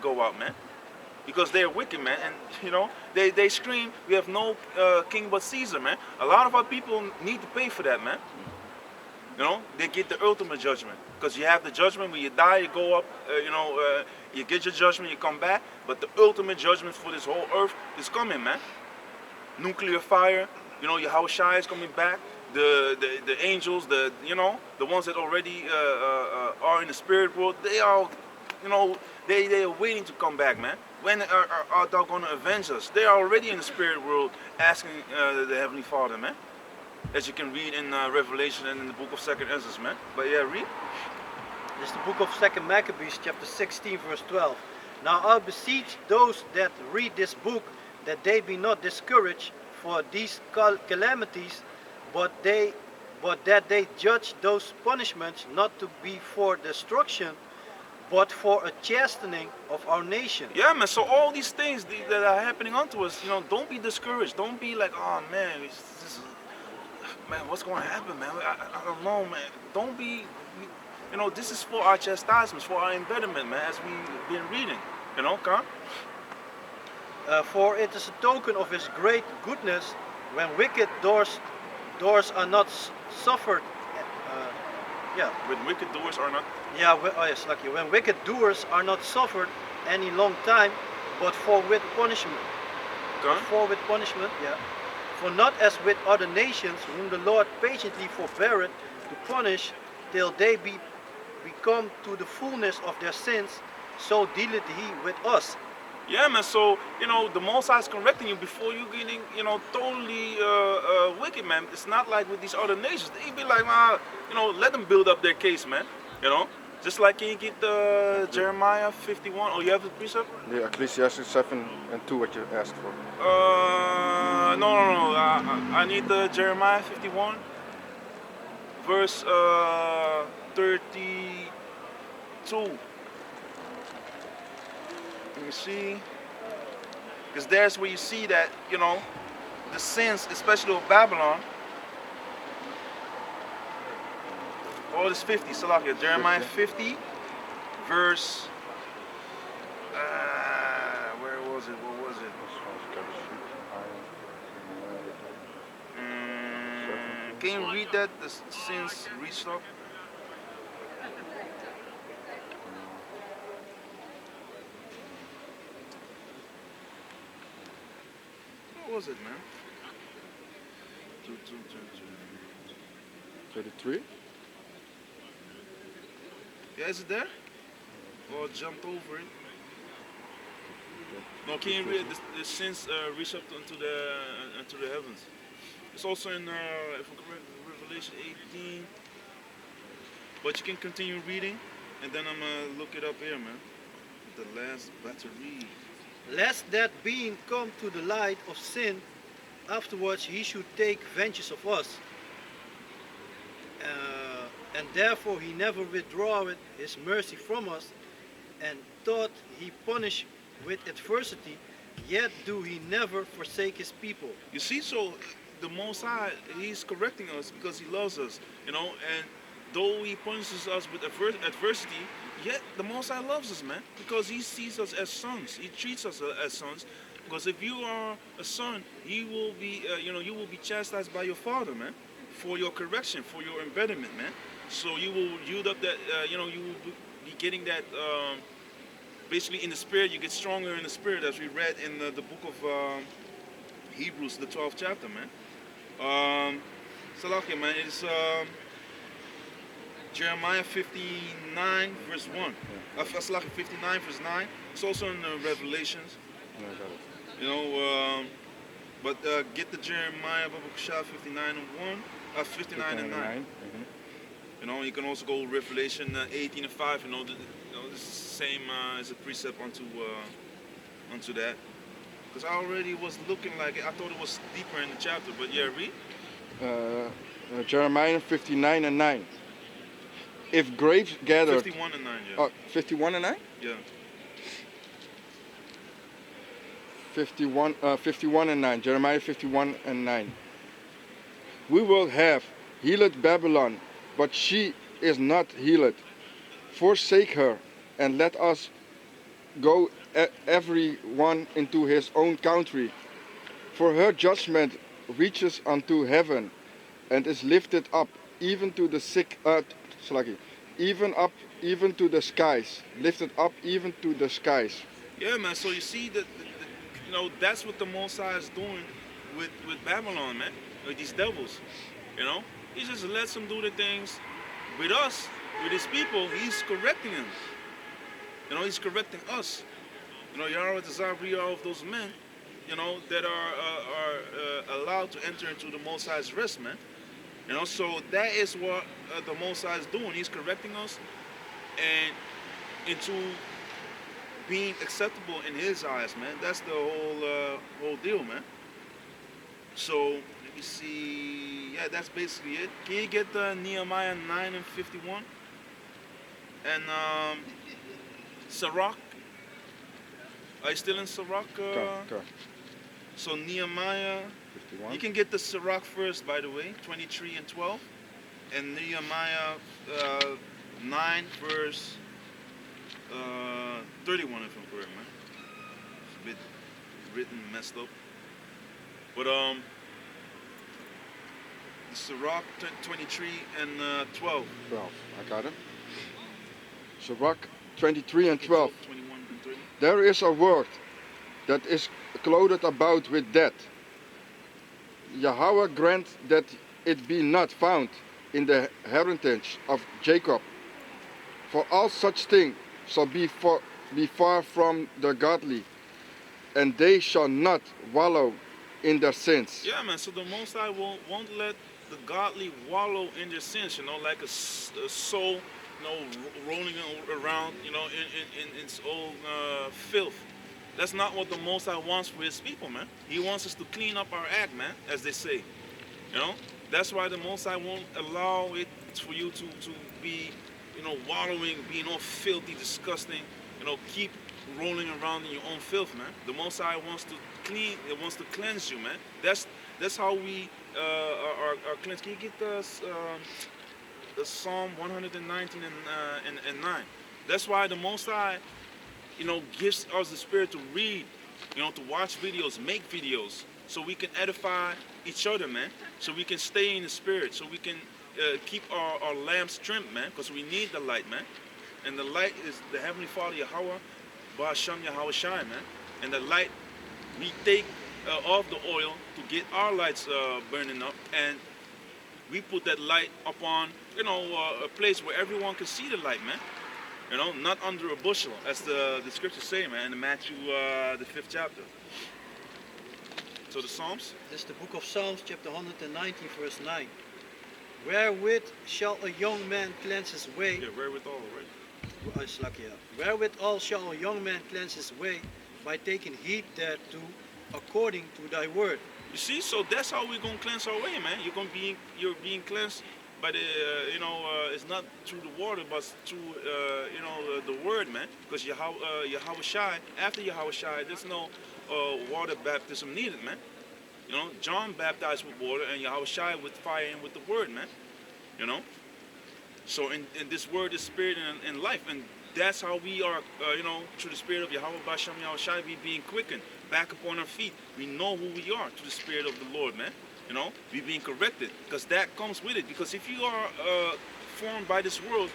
go out, man. Because they're wicked, man. And, they scream, we have no king but Caesar, man. A lot of our people need to pay for that, man. They get the ultimate judgment. Because you have the judgment when you die, you go up, you get your judgment, you come back. But the ultimate judgment for this whole earth is coming, man. Nuclear fire, Yahushua is coming back. The angels, the ones that already are in the spirit world, they are, they are waiting to come back, man. When are thou going to avenge us? They are already in the spirit world asking the Heavenly Father, man. As you can read in Revelation and in the book of 2nd Ezra, man. But yeah, read. This is the book of 2nd Maccabees, chapter 16, verse 12. Now I beseech those that read this book that they be not discouraged for these calamities, but that they judge those punishments not to be for destruction, but for a chastening of our nation. Yeah, man. So all these things that are happening unto us, don't be discouraged. Don't be like, oh man, man, what's going to happen, man? I don't know, man. Don't be, this is for our chastisements, for our embedment, man, as we've been reading, Khan? For it is a token of his great goodness when wicked doors are not suffered. When wicked doers are not. Yeah, yes, lucky. When wicked doers are not suffered any long time, but for with punishment. Okay. For with punishment, yeah. For not as with other nations, whom the Lord patiently forbeareth to punish, till they become to the fullness of their sins, so dealeth he with us. Yeah, man. So the Most High is correcting you before you getting totally wicked, man. It's not like with these other nations. They be like, let them build up their case, man. Just like, can you get Jeremiah 51? Oh, you have the precept? Yeah, Ecclesiastes 7 and 2, what you asked for. No. I need the Jeremiah 51, verse 32. Let me see. Because there's where you see that, the sins, especially of Babylon. Oh, it's 50, Salakia. Jeremiah 50, verse. Where was it? What was it? Can you read that? The sins restock? What was it, man? 33? Yeah, is it there? Or jumped over it? No, can you read the sins reach up into the heavens? It's also in Revelation 18. But you can continue reading, and then I'm gonna look it up here, man. The last battery. Lest that being come to the light of sin, afterwards he should take vengeance of us. And therefore he never withdraweth his mercy from us, and thought he punish with adversity, yet do he never forsake his people. You see, so the Most High, he's correcting us because he loves us, and though he punishes us with adversity, yet the Most High loves us, man, because he sees us as sons. He treats us as sons, because if you are a son, you will be chastised by your father, man, for your correction, for your embedment, man. So you will yield up that, you will be getting that, basically in the spirit. You get stronger in the spirit, as we read in the book of Hebrews, the 12th chapter, man. Salakia, man, it's Jeremiah 59, verse 1. Salakia 59, verse 9. It's also in Revelations. But get the Jeremiah 59 and 1, 59 and 9. You can also go Revelation 18 and 5. This is the same as a precept onto that. Because I already was looking like it. I thought it was deeper in the chapter, but yeah, read. Jeremiah 59 and 9. If grapes gathered... 51 and 9, yeah. Oh, 51 and 9? Yeah. 51 and 9. Jeremiah 51 and 9. We will have healed Babylon, but she is not healed. Forsake her, and let us go every one into his own country. For her judgment reaches unto heaven, and is lifted up even to the even to the skies, lifted up even to the skies. Yeah, man. So you see that, you know, that's what the Most High is doing with Babylon, man, with these devils. You know, he just lets them do the things with us, with his people. He's correcting them. You know, he's correcting us. You know, Yahweh desire we are of those men, you know, that are allowed to enter into the Most High's rest, man. You know, so that is what the Most High is doing. He's correcting us and into being acceptable in His eyes, man. That's the whole deal, man. So let me see. Yeah, that's basically it. Can you get the Nehemiah 9 and 51 and Sirach? Are you still in Sirach? Okay. So Nehemiah. 51. You can get the Sirach first, by the way, 23 and 12, and Nehemiah 9 verse 31, if I'm correct, man. It's a bit written messed up, but the Sirach 23 and 12. 12. I got it. Sirach 23 and 12. 21 and 30. There is a word that is clothed about with death. Yahweh grant that it be not found in the heritage of Jacob. For all such things shall be far from the godly, and they shall not wallow in their sins. Yeah, man. So the Most High won't let the godly wallow in their sins. You know, like a soul, you know, rolling around, you know, in its own filth. That's not what the Most High wants for His people, man. He wants us to clean up our act, man, as they say. You know, that's why the Most High won't allow it for you to be, you know, wallowing, being all filthy, disgusting. You know, keep rolling around in your own filth, man. The Most High wants to clean. It wants to cleanse you, man. That's how we are cleansed. Can you get the Psalm 119 and 9? That's why the Most High, you know, gives us the spirit to read, you know, to watch videos, make videos, so we can edify each other, man. So we can stay in the spirit, so we can keep our lamps trimmed, man, because we need the light, man. And the light is the Heavenly Father, Yahweh, Ba'asham Yahweh Shai, man. And the light, we take off the oil to get our lights burning up, and we put that light upon, you know, a place where everyone can see the light, man. You know, not under a bushel, as the scriptures say, man, in Matthew, the 5th chapter. So the Psalms? This is the book of Psalms, chapter 119, verse 9. Wherewith shall a young man cleanse his way? Yeah, wherewithal, right? Wherewithal shall a young man cleanse his way? By taking heed thereto, according to thy word. You see, so that's how we're going to cleanse our way, man. You're being cleansed by the, it's not through the water, but through, the word, man. Because Yahweh Shai, after Yahweh Shai, there's no water baptism needed, man. You know, John baptized with water and Yahweh Shai with fire and with the word, man. You know? So in this word is spirit and life. And that's how we are, through the spirit of Yahweh Basham Yahweh Shai, we being quickened, back upon our feet. We know who we are through the spirit of the Lord, man. You know, we being corrected, because that comes with it. Because if you are formed by this world,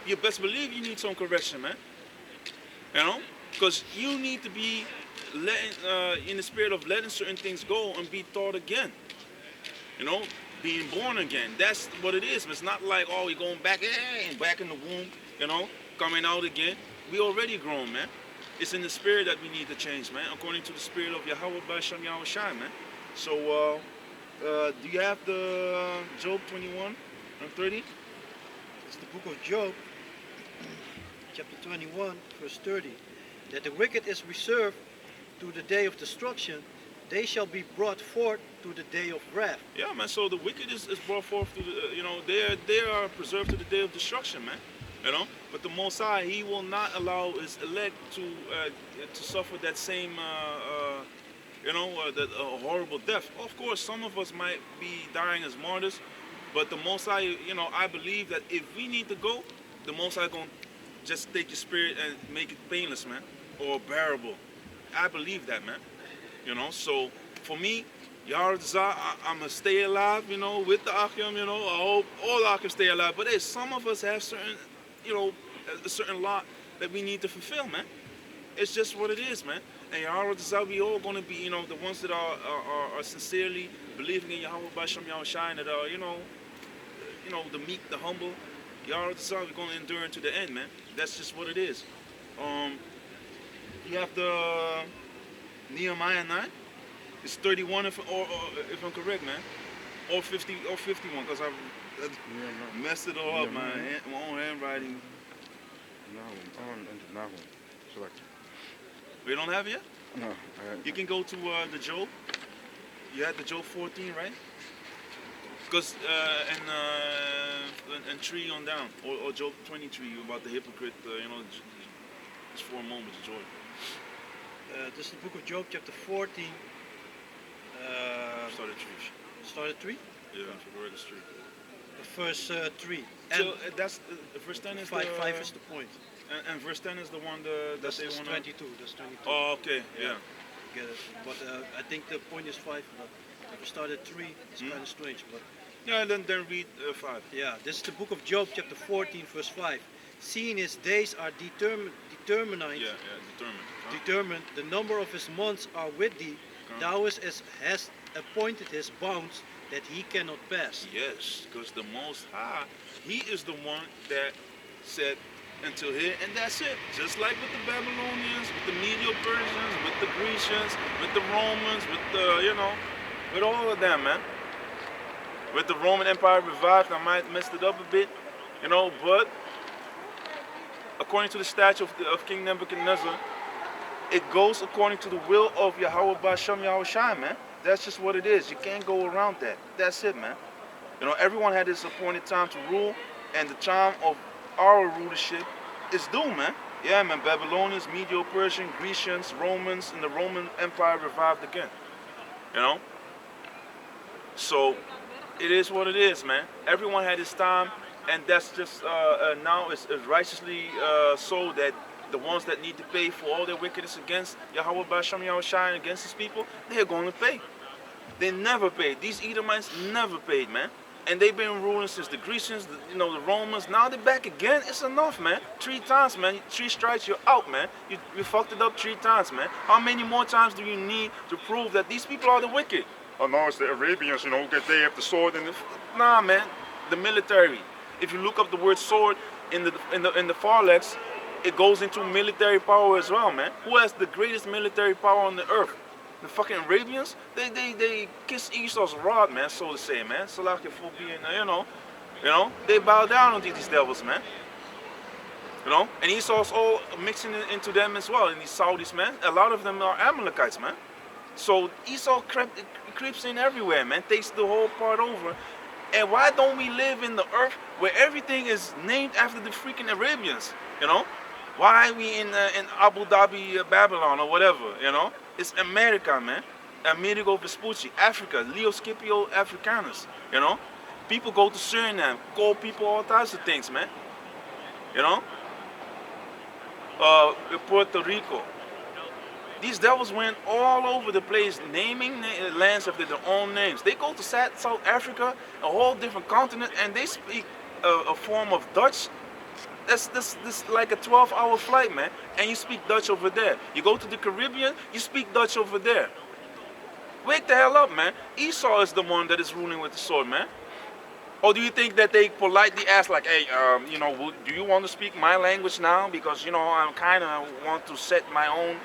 you best believe you need some correction, man. You know, because you need to be letting, in the spirit of letting certain things go and be taught again. You know, being born again. That's what it is. It's not like, oh, you're going back in the womb, you know, coming out again. We already grown, man. It's in the spirit that we need to change, man, according to the spirit of Yahweh Basham Yahweh Shai, man. So, do you have the Job 21 and 30? It's the book of Job, chapter 21, verse 30. That the wicked is reserved to the day of destruction, they shall be brought forth to the day of wrath. Yeah, man. So the wicked is brought forth to the, they are preserved to the day of destruction, man. You know, but the Most High, He will not allow His elect to suffer that same, that horrible death. Of course, some of us might be dying as martyrs, but the Most High, I believe that if we need to go, the Most High gonna just take your spirit and make it painless, man. or bearable. I believe that, man. You know, so for me, Yarzah, I'm gonna stay alive, you know, with the Achim, you know. I hope all Achim stay alive. But hey, some of us have certain, you know, a certain lot that we need to fulfill, man. It's just what it is, man. And Yarzah, we all gonna be, you know, the ones that are sincerely believing in Yahweh Basham Yahushai, that are, you know, the meek, the humble. Yarzah, we're gonna endure into the end, man. That's just what it is. You have the Nehemiah 9. It's 31 if I'm correct, man. Or 50 or 51, because I messed it all up, man. My own handwriting. Select. We don't have it yet? No. You can go to the Job. You had the Job 14, right? Because and 3 on down, or Job 23 about the hypocrite, you know, it's 4 moments of joy. This is the book of Job, chapter 14. Started 3. Started 3? Yeah, for the word is 3. Verse 3. So that's verse 10 is 5 is the point. And verse 10 is the one that That's they want. 22. That's 22. Oh, okay, yeah. Get it. But I think the point is 5. But if you start at 3, it's kind of strange. But Yeah, then read 5. yeah, this is the book of Job, chapter 14, verse 5. Seeing his days are determined, Determined. the number of his months are with thee. Thou hast appointed his bounds that he cannot pass. Yes, because the Most High, He is the one that said until here, and that's it. Just like with the Babylonians, with the Medo-Persians, with the Grecians, with the Romans, with the, you know, with all of them, man. With the Roman Empire revived, I might messed it up a bit, you know, but according to the statute of King Nebuchadnezzar, it goes according to the will of Yahweh Basham Yahushai, man. That's just what it is. You can't go around that. That's it, man. You know, everyone had his appointed time to rule, and the time of our rulership is due, man. Yeah, man. Babylonians, Medo-Persian, Grecians, Romans, and the Roman Empire revived again. You know? So, it is what it is, man. Everyone had his time, and that's just now it's righteously so that the ones that need to pay for all their wickedness against Yahweh Basham Yahushai and against his people, they're going to pay. They never paid. These Edomites never paid, man. And they've been ruling since the Grecians, the Romans. Now they're back again. It's enough, man. 3 times, man. 3 strikes, you're out, man. You fucked it up 3 times, man. How many more times do you need to prove that these people are the wicked? Oh, no, it's the Arabians, you know, because they have the sword and the... Nah, man. The military. If you look up the word sword in the far lexicon, it goes into military power as well, man. Who has the greatest military power on the earth? The fucking Arabians? They kiss Esau's rod, man, so to say, man. Salakia for being, you know, they bow down to these devils, man. You know, and Esau's all mixing into them as well. And these Saudis, man, a lot of them are Amalekites, man. So Esau creeps in everywhere, man. Takes the whole part over. And why don't we live in the earth where everything is named after the freaking Arabians, you know? Why are we in Abu Dhabi, Babylon, or whatever, you know? It's America, man. Amerigo Vespucci, Africa, Leo Scipio Africanus, you know? People go to Suriname, call people all types of things, man. You know? Puerto Rico. These devils went all over the place naming lands after their own names. They go to South Africa, a whole different continent, and they speak a form of Dutch. That's like a 12-hour flight, man. And you speak Dutch over there. You go to the Caribbean, you speak Dutch over there. Wake the hell up, man. Esau is the one that is ruling with the sword, man. Or do you think that they politely ask, like, hey, you know, do you want to speak my language now? Because, you know, I kind of want to set my own,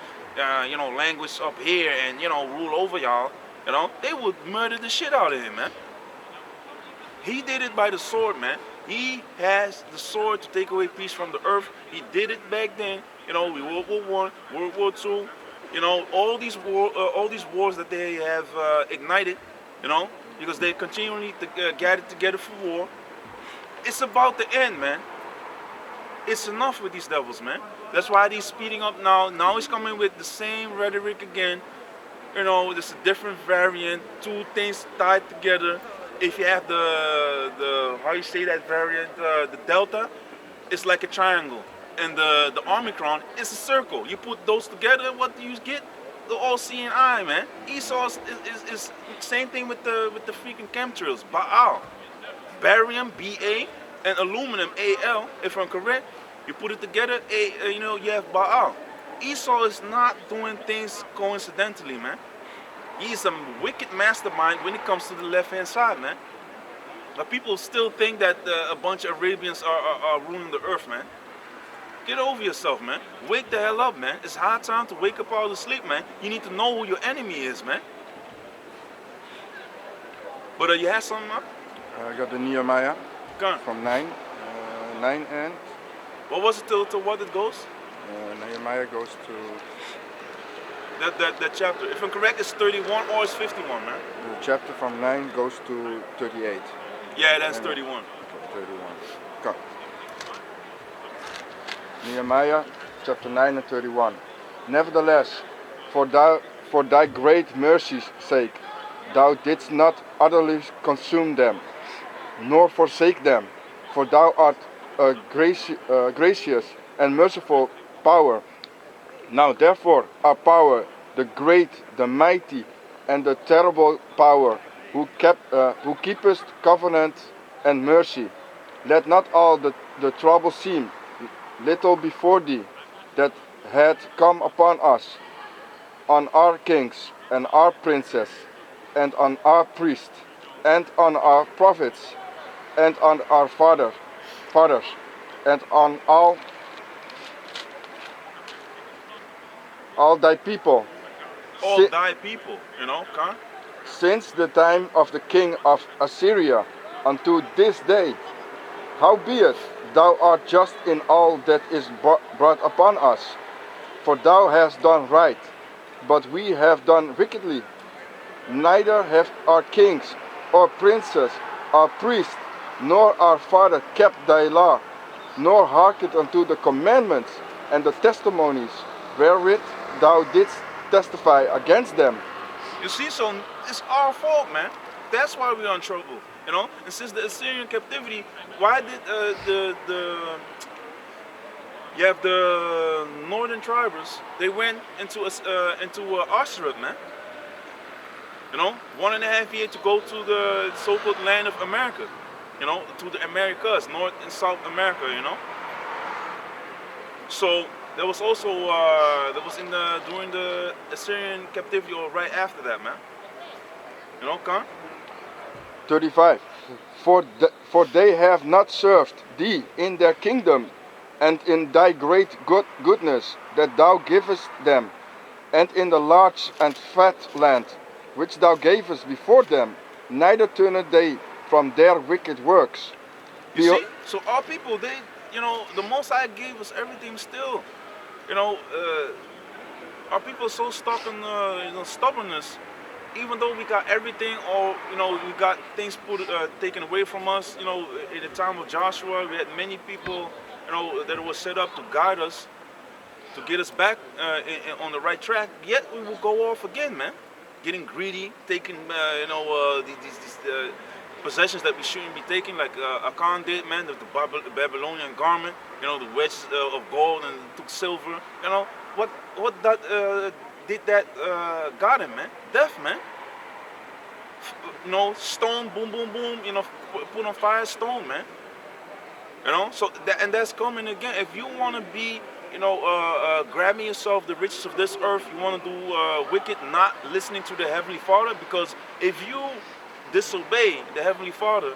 you know, language up here and, you know, rule over y'all. You know, they would murder the shit out of him, man. He did it by the sword, man. He has the sword to take away peace from the earth. He did it back then. You know, World War I, World War II. You know, all these wars that they have ignited. You know, because they continually gathered together for war. It's about to end, man. It's enough with these devils, man. That's why they're speeding up now. Now he's coming with the same rhetoric again. You know, there's a different variant. 2 things tied together. If you have the how you say that variant, the delta, it's like a triangle. and the Omicron, it's a circle. You put those together, what do you get? The all-seeing eye, man. Esau is same thing with the freaking chemtrails. Baal, barium, Ba, and aluminum, Al. If I'm correct, you put it together, you have Baal. Esau is not doing things coincidentally, man. He's a wicked mastermind when it comes to the left-hand side, man. But people still think that a bunch of Arabians are ruling the earth, man. Get over yourself, man. Wake the hell up, man. It's high time to wake up out of the sleep, man. You need to know who your enemy is, man. But you have something up? I got the Nehemiah Come. from 9. 9 and What was it to what it goes? Nehemiah goes to That chapter. If I'm correct, it's 31 or it's 51, man. the chapter from 9 goes to 38. Yeah, that's And- 31. Okay, 31. Come. Nehemiah chapter 9 and 31. Nevertheless, for thy great mercy's sake, thou didst not utterly consume them, nor forsake them, for thou art a gracious and merciful power. Now therefore our power, the great, the mighty, and the terrible power, who keepest covenant and mercy, let not all the trouble seem little before thee, that had come upon us, on our kings and our princes, and on our priests, and on our prophets, and on our fathers, and on all thy people, All Si- thy people, Khan. since the time of the king of Assyria unto this day. Howbeit, thou art just in all that is brought upon us, for thou hast done right, but we have done wickedly. Neither have our kings, or princes, our priests, nor our father kept thy law, nor hearkened unto the commandments and the testimonies wherewith thou didst testify against them. You see, so it's our fault, man. That's why we're in trouble, And since the Assyrian captivity, why did you have the northern tribers? They went into Asheret, man. 1.5 years to go to the so-called land of America, to the Americas, North and South America, So there was also during the Assyrian captivity or right after that, man. Khan? 35. For they have not served thee in their kingdom, and in thy great goodness that thou givest them, and in the large and fat land which thou gavest before them, neither turned they from their wicked works. You see? So our people, the Most High gave us everything still. Our people are so stuck in stubbornness. Even though we got everything, or we got things taken away from us. In the time of Joshua, we had many people, that were set up to guide us, to get us back on the right track. Yet we will go off again, man. Getting greedy, taking, these possessions that we shouldn't be taking, like Akan did, man. The Babylonian garment, the wedges of gold, and took silver. What that did that got him, man? Death, man. Stone, boom, boom, boom. Put on fire, stone, man. So that's coming again. If you want to be, grabbing yourself the riches of this earth, you want to do wicked, not listening to the Heavenly Father, because if you disobey the Heavenly Father,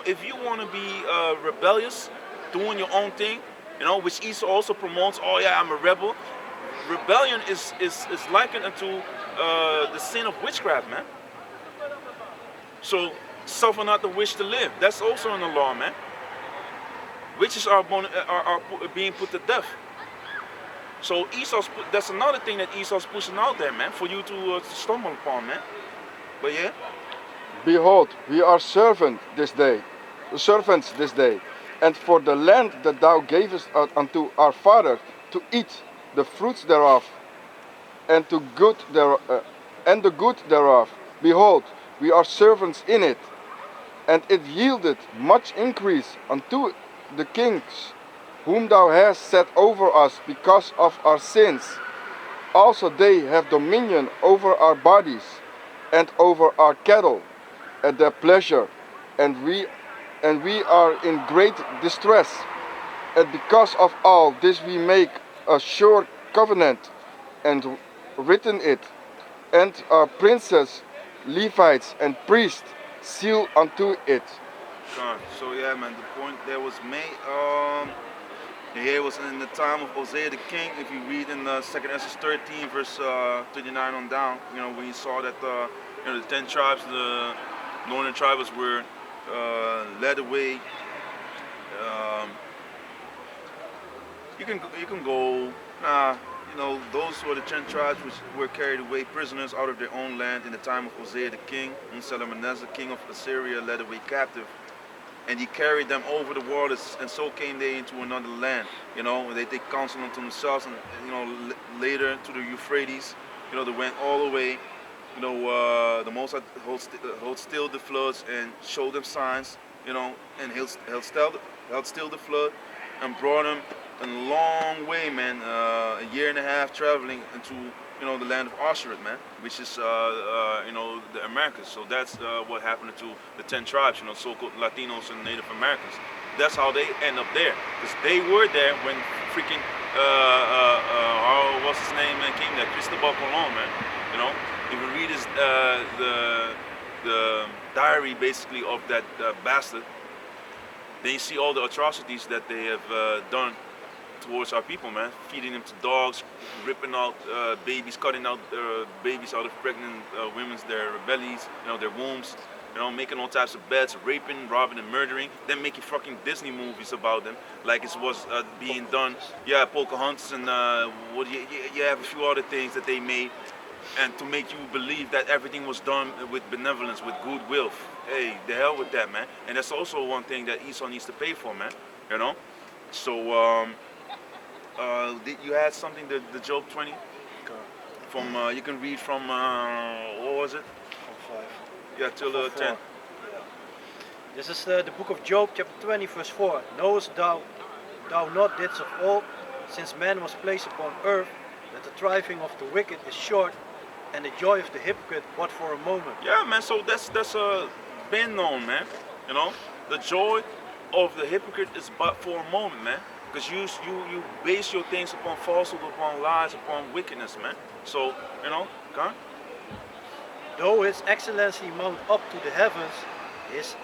if you want to be rebellious, doing your own thing, which Esau also promotes. Oh yeah, I'm a rebel. Rebellion is likened unto the sin of witchcraft, man. So suffer not the wish to live. That's also in the law, man. Witches are being put to death. So that's another thing that Esau's pushing out there, man, for you to stumble upon, man. But yeah. Behold, we are servants this day, and for the land that thou gavest unto our fathers to eat the fruits thereof, and the good thereof. Behold, we are servants in it, and it yielded much increase unto the kings whom thou hast set over us because of our sins. Also they have dominion over our bodies and over our cattle at their pleasure, and we are in great distress. And because of all this we make a sure covenant and written it, and our princes, Levites, and priests seal unto it. So yeah, man, the point that was made, yeah, it was in the time of Hosea the king. If you read in 2nd Esdras 13, verse 39 on down, when you saw that the 10 tribes, the northern tribes were led away. You can go. Those were the 10 tribes which were carried away prisoners out of their own land in the time of Hosea the king, whom Shalmaneser king of Assyria led away captive. And he carried them over the waters, and so came they into another land. They take counsel unto themselves, and later to the Euphrates. They went all the way. The Most High hold still the floods and showed them signs. And held still the flood, and brought them a long way, man. A year and a half traveling into the land of Ashereth, man, which is the Americas. So that's what happened to the 10 tribes, so-called Latinos and Native Americans. That's how they end up there, because they were there when freaking what's his name, man, came there, Cristobal Colon, man. If you read his the diary basically of that bastard, then you see all the atrocities that they have done towards our people, man. Feeding them to dogs, ripping out babies, cutting out babies out of pregnant women's their bellies, their wombs, making all types of beds, raping, robbing, and murdering. Then making fucking Disney movies about them, like it was being done. Yeah, Pocahontas, and you have a few other things that they made, and to make you believe that everything was done with benevolence, with goodwill. Hey, the hell with that, man. And that's also one thing that Esau needs to pay for, man. So you had something, the Job 20? From you can read from what was it? From 5. Yeah, till 10. This is the book of Job, chapter 20, verse 4. Knowest thou not this of old, since man was placed upon earth, that the thriving of the wicked is short, and the joy of the hypocrite but for a moment? Yeah, man. So that's been known, man. The joy of the hypocrite is but for a moment, man. Because you base your things upon falsehood, upon lies, upon wickedness, man. So, come. Though his excellency mount up to the heavens, his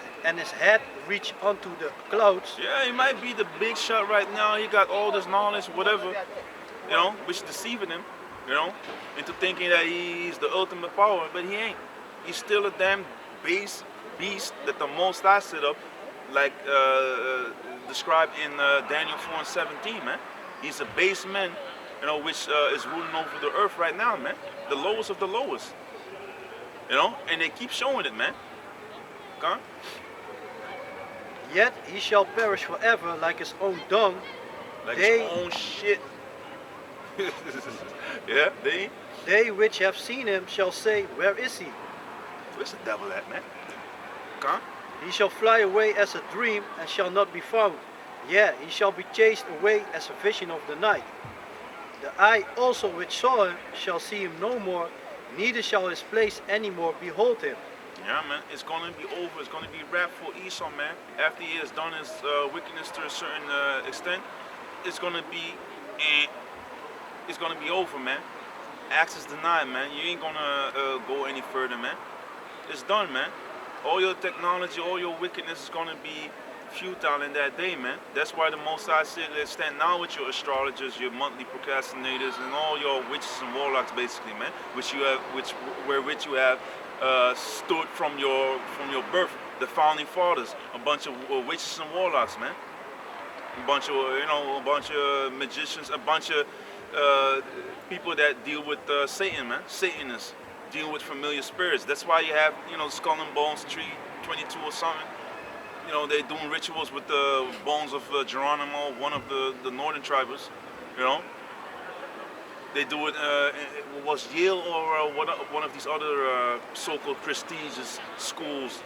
head reach unto the clouds. Yeah, he might be the big shot right now. He got all this knowledge, whatever, which deceiving him, into thinking that he's the ultimate power, but he ain't. He's still a damn base beast that the Most High set up, like described in Daniel 4 and 17, man. He's a base man, which is ruling over the earth right now, man. The lowest of the lowest. And they keep showing it, man. Okay? Yet he shall perish forever like his own dung. Like his own shit. Yeah, They which have seen him shall say, where is he? Where's the devil at, man? Okay? He shall fly away as a dream and shall not be found. Yea, he shall be chased away as a vision of the night. The eye also which saw him shall see him no more, neither shall his place any more behold him. Yeah, man, it's going to be over. It's going to be wrapped for Esau, man. After he has done his wickedness to a certain extent, it's going to be over, man. Access denied, man. You ain't going to go any further, man. It's done, man. All your technology, all your wickedness is going to be futile in that day, man. That's why the Most High said, let's stand now with your astrologers, your monthly procrastinators, and all your witches and warlocks, basically, man. Which you have stood from your birth. The founding fathers, a bunch of witches and warlocks, man. A bunch of magicians, a bunch of people that deal with Satan, man. Satanists deal with familiar spirits. That's why you have, Skull and Bones Tree 22 or something. They're doing rituals with the bones of Geronimo, one of the northern tribes. They do it. Was Yale or one of these other so-called prestigious schools?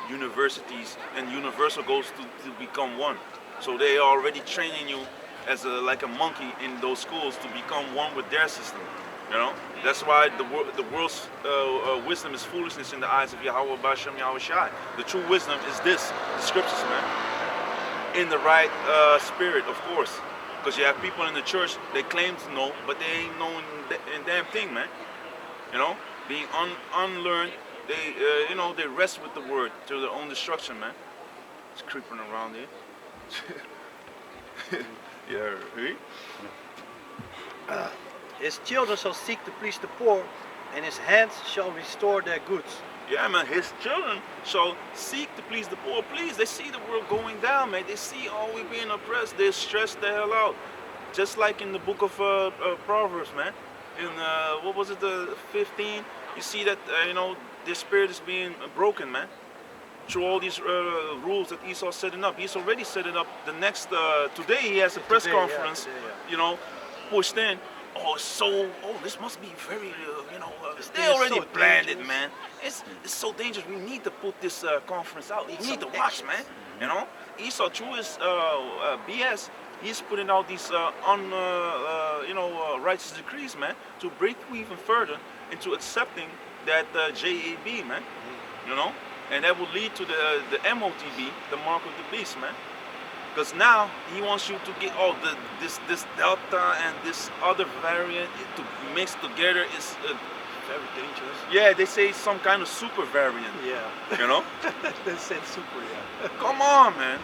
Universities, and Universal goes to become one. So they are already training you as like a monkey in those schools to become one with their system. You know, that's why the world's wisdom is foolishness in the eyes of Yahweh Bashem Yahweh Shai. The true wisdom is this, the scriptures, man. In the right spirit, of course. Because you have people in the church, they claim to know, but they ain't knowing a damn thing, man. You know, being unlearned, they they rest with the word to their own destruction, man. It's creeping around here. Yeah, right? His children shall seek to please the poor, and his hands shall restore their goods. Yeah, man, his children shall seek to please the poor. Please, they see the world going down, man. They see, oh, we being oppressed. They're stressed the hell out. Just like in the book of Proverbs, man. In, what was it, the 15? You see that, their spirit is being broken, man. Through all these rules that Esau's setting up. He's already setting up the next, today he has a press conference, pushed in. This must be very, they already so planned dangerous. it, man. It's so dangerous. We need to put this conference out. We need to watch, man. You know, Esau, through his BS, he's putting out these righteous decrees, man, to break through even further into accepting that JAB, man. You know, and that will lead to the MOTB, the mark of the beast, man. Because now he wants you to get this delta and this other variant to mix together is Very dangerous. yeah, they say some kind of super variant. Yeah. You know? They said super, yeah. Come on, man.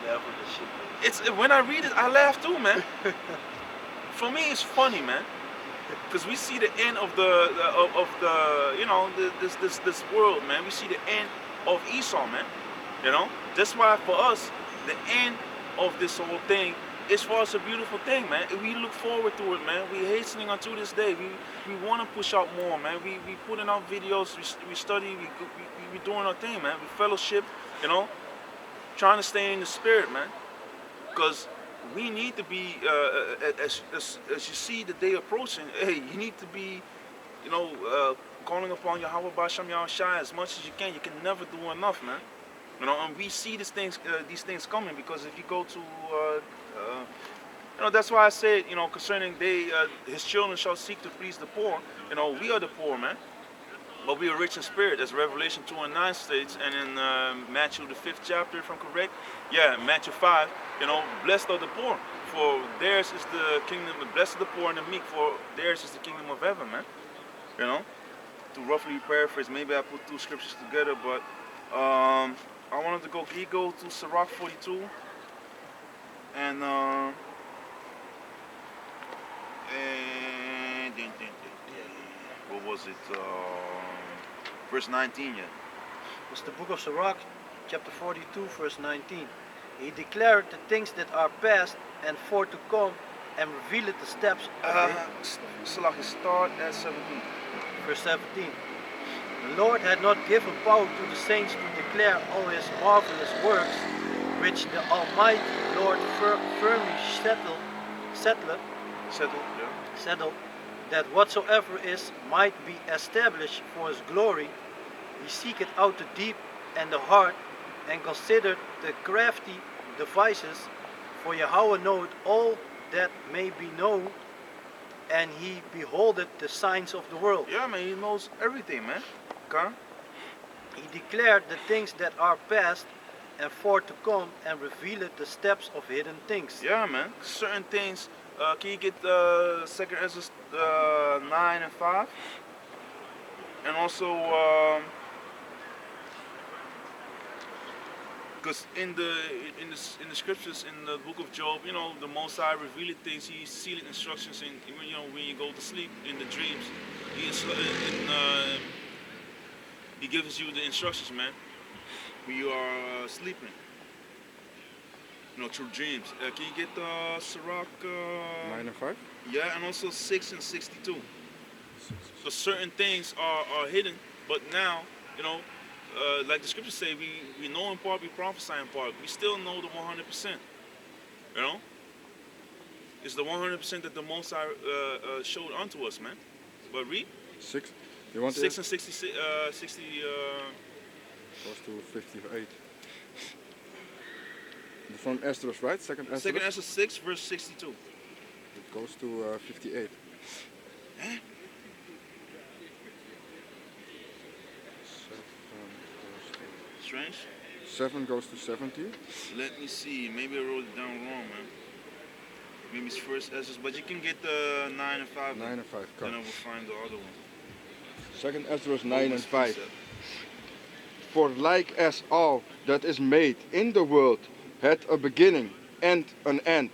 Never the shit. It's when I read it, I laugh too, man. For me, it's funny, man. Because we see the end of this world, man. We see the end of Esau, man. You know? That's why for us, the end of this whole thing is for us a beautiful thing, man. We look forward to it, man. We hastening unto this day. We want to push out more, man. We putting out videos. We study. We doing our thing, man. We fellowship, trying to stay in the spirit, man. Because we need to be, as you see the day approaching, hey, you need to be, calling upon Yahweh Basham Yahweh Shai as much as you can. You can never do enough, man. And we see these things coming, because if you go to, that's why I said, concerning his children shall seek to please the poor. We are the poor, man. But we are rich in spirit, as Revelation 2:9 states, and in Matthew the 5th chapter, if I'm correct. Yeah, Matthew 5, blessed are the poor, for theirs is the kingdom, blessed are the poor and the meek, for theirs is the kingdom of heaven, man. To roughly paraphrase, maybe I put two scriptures together, but I wanted to go to Sirach 42, and what was it? Verse 19, yeah. It's the book of Sirach, chapter 42, verse 19. He declared the things that are past and for to come, and revealed the steps of it. Salah, start at 17. Verse 17. The Lord had not given power to the saints to declare all his marvelous works, which the Almighty Lord firmly settled, that whatsoever is might be established for his glory. He seeketh out the deep and the heart, and considered the crafty devices. For Yahweh knoweth all that may be known, and he beholdeth the signs of the world. Yeah, man, he knows everything, man. Okay? He declared the things that are past and for to come, and revealed the steps of hidden things. Yeah, man. Certain things. Can you get 2nd Ezra 9 and 5? And also, because in the scriptures in the book of Job, the Most High revealed things. He sealed instructions in when you go to sleep in the dreams. He gives you the instructions, man, when you are sleeping. Through dreams. Can you get Sirach? 9 and 5? Yeah, and also 6 and 62. So certain things are hidden, but now, like the scriptures say, we know in part, we prophesy in part. We still know the 100%. It's the 100% that the Most High showed unto us, man. But read. 6. You want 6 it? and 60. Goes to 58. From Esdras, right? Second Esdras. Second Ezra 6, verse 62. It goes to 58. Huh? 7 goes to, Strange. 7 goes to 70. Let me see. Maybe I wrote it down wrong, man. Maybe it's first Ezra, but you can get the 9 and 5. 9 and 5. Then I Come. will find the other one. Second Esdras 9 and Romans 5. 3:7. For like as all that is made in the world had a beginning and an end,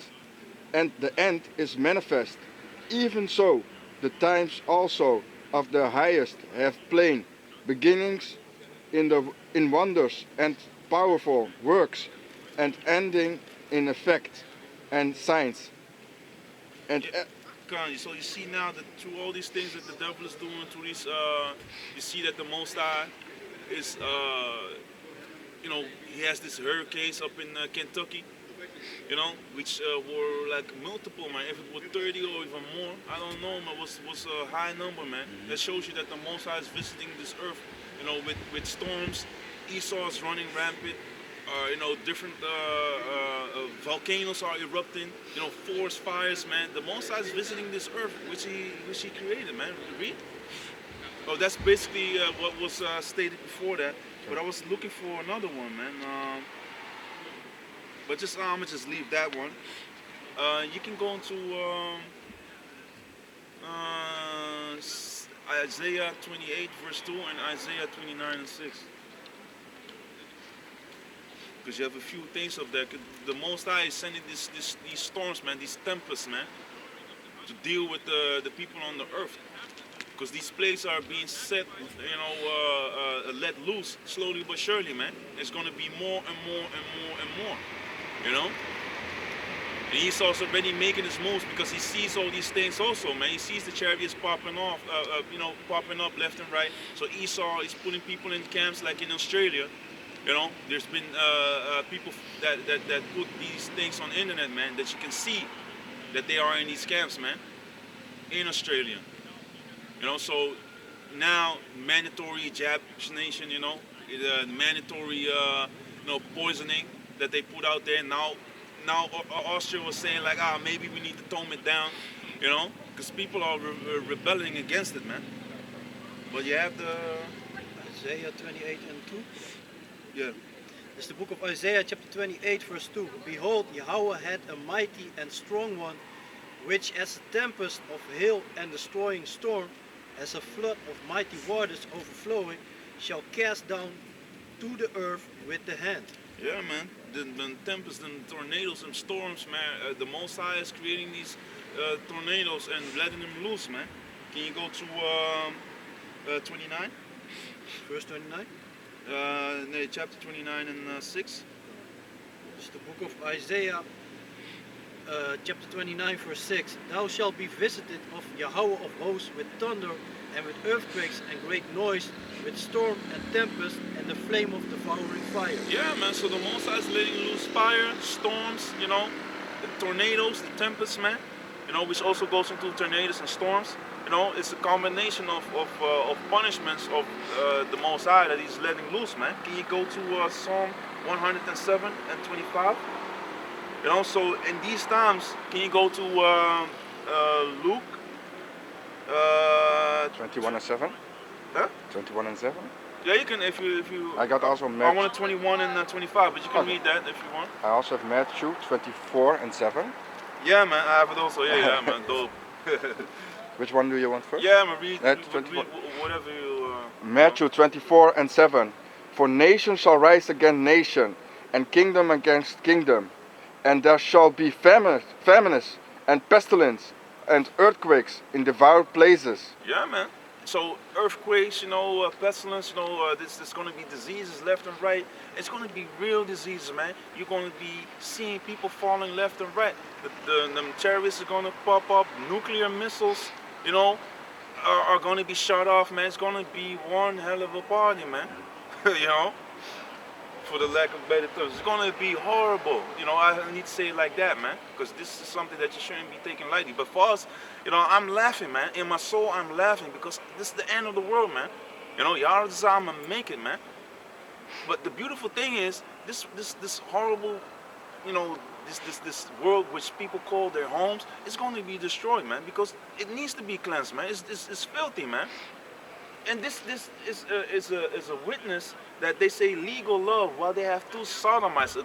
and the end is manifest, even so the times also of the highest have plain beginnings in wonders and powerful works, and ending in effect and signs. And Yeah. So you see now that through all these things that the devil is doing, through these, you see that the Most High is, he has this hurricanes up in Kentucky, which were like multiple, man. If it were 30 or even more, I don't know, man. Was a high number, man. That shows you that the Most High is visiting this earth, with storms. Esau is running rampant. Different volcanoes are erupting. Forest fires, man. The Most High is visiting this earth, which he created, man. Read. Oh, that's basically what was stated before that. But I was looking for another one, man. But I'm gonna just leave that one. You can go into Isaiah 28 verse 2 and Isaiah 29 and 6. Because you have a few things of that. The Most High is sending these storms, man, these tempests, man, to deal with the people on the earth. Because these plagues are being set, let loose slowly but surely, man. It's going to be more and more and more and more, And Esau's already making his moves because he sees all these things also, man. He sees the chariots popping up left and right. So Esau is putting people in camps like in Australia. There's been people that put these things on the internet, man, that you can see that they are in these camps, man, in Australia. So now mandatory vaccination, mandatory, poisoning that they put out there. Now Austria was saying like, maybe we need to tone it down, because people are rebelling against it, man. But you have the Isaiah 28 and 2. yeah. It's the book of Isaiah chapter 28 verse 2. Behold, Yahweh had a mighty and strong one, which as a tempest of hail and destroying storm, as a flood of mighty waters overflowing, shall cast down to the earth with the hand. Yeah, man. The tempests and tornadoes and storms, man. The Most High is creating these tornadoes and letting them loose, man. Can you go to 29? Verse 29. No, chapter 29 and 6. It's the book of Isaiah chapter 29 verse 6. Thou shalt be visited of Yahweh of hosts with thunder and with earthquakes and great noise, with storm and tempest and the flame of devouring fire. Yeah, man. So the Most High is letting loose fire, storms, the tornadoes, the tempests, man. Which also goes into tornadoes and storms. It's a combination of punishments of the Most High that He's letting loose, man. Can you go to Psalm 107 and 25? So in these times, can you go to Luke? 21 and 7. Huh? 21 and 7. Yeah, you can if you. I got also I Matthew. wanted 21 and 25, but you can Okay. read that if you want. I also have Matthew 24 and 7. Yeah, man. I have it also. Yeah, man. Dope. Which one do you want first? Yeah, man. Read whatever you. Matthew 24 and 7. For nation shall rise against nation, and kingdom against kingdom, and there shall be famines and pestilence and earthquakes in devoured places. Yeah, man. So earthquakes, pestilence, there's going to be diseases left and right. It's going to be real diseases, man. You're going to be seeing people falling left and right. The terrorists are going to pop up. Nuclear missiles, are going to be shut off, man. It's going to be one hell of a party, man. For the lack of better terms, it's going to be horrible. I need to say it like that, man, because this is something that you shouldn't be taking lightly. But for us, I'm laughing, man. In my soul, I'm laughing because this is the end of the world, man. Y'all desire to make it, man. But the beautiful thing is, this horrible this world which people call their homes is going to be destroyed, man, because it needs to be cleansed, man. It's filthy, man. And this is a witness that they say legal love while they have two sodomites, a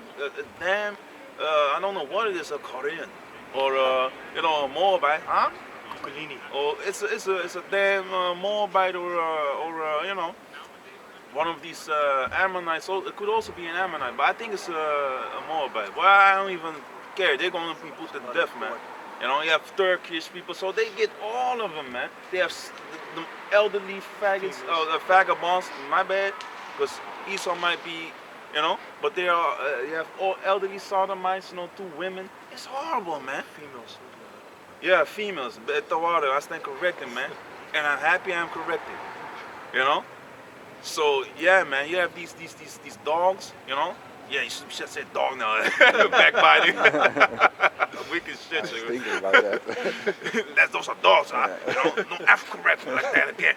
damn I don't know what it is, a Korean or a Moabite, huh? Kukulini. Or it's a damn Moabite or one of these Ammonites. So it could also be an Ammonite, but I think it's a Moabite. Well, I don't even care. They're going to be put to death, man. You have Turkish people, so they get all of them, man. They have the elderly faggots, vagabonds. My bad, because Esau might be, but they are. You have all elderly sodomites, 2 women. It's horrible, man. Females. Yeah, females. Tawada, I stand corrected, man. And I'm happy I'm corrected. So yeah, man, you have these dogs, Yeah, you should have said dog now. Backbiting. Wicked shit. I was thinking about that. Those are dogs, huh? Don't African correct me like that again.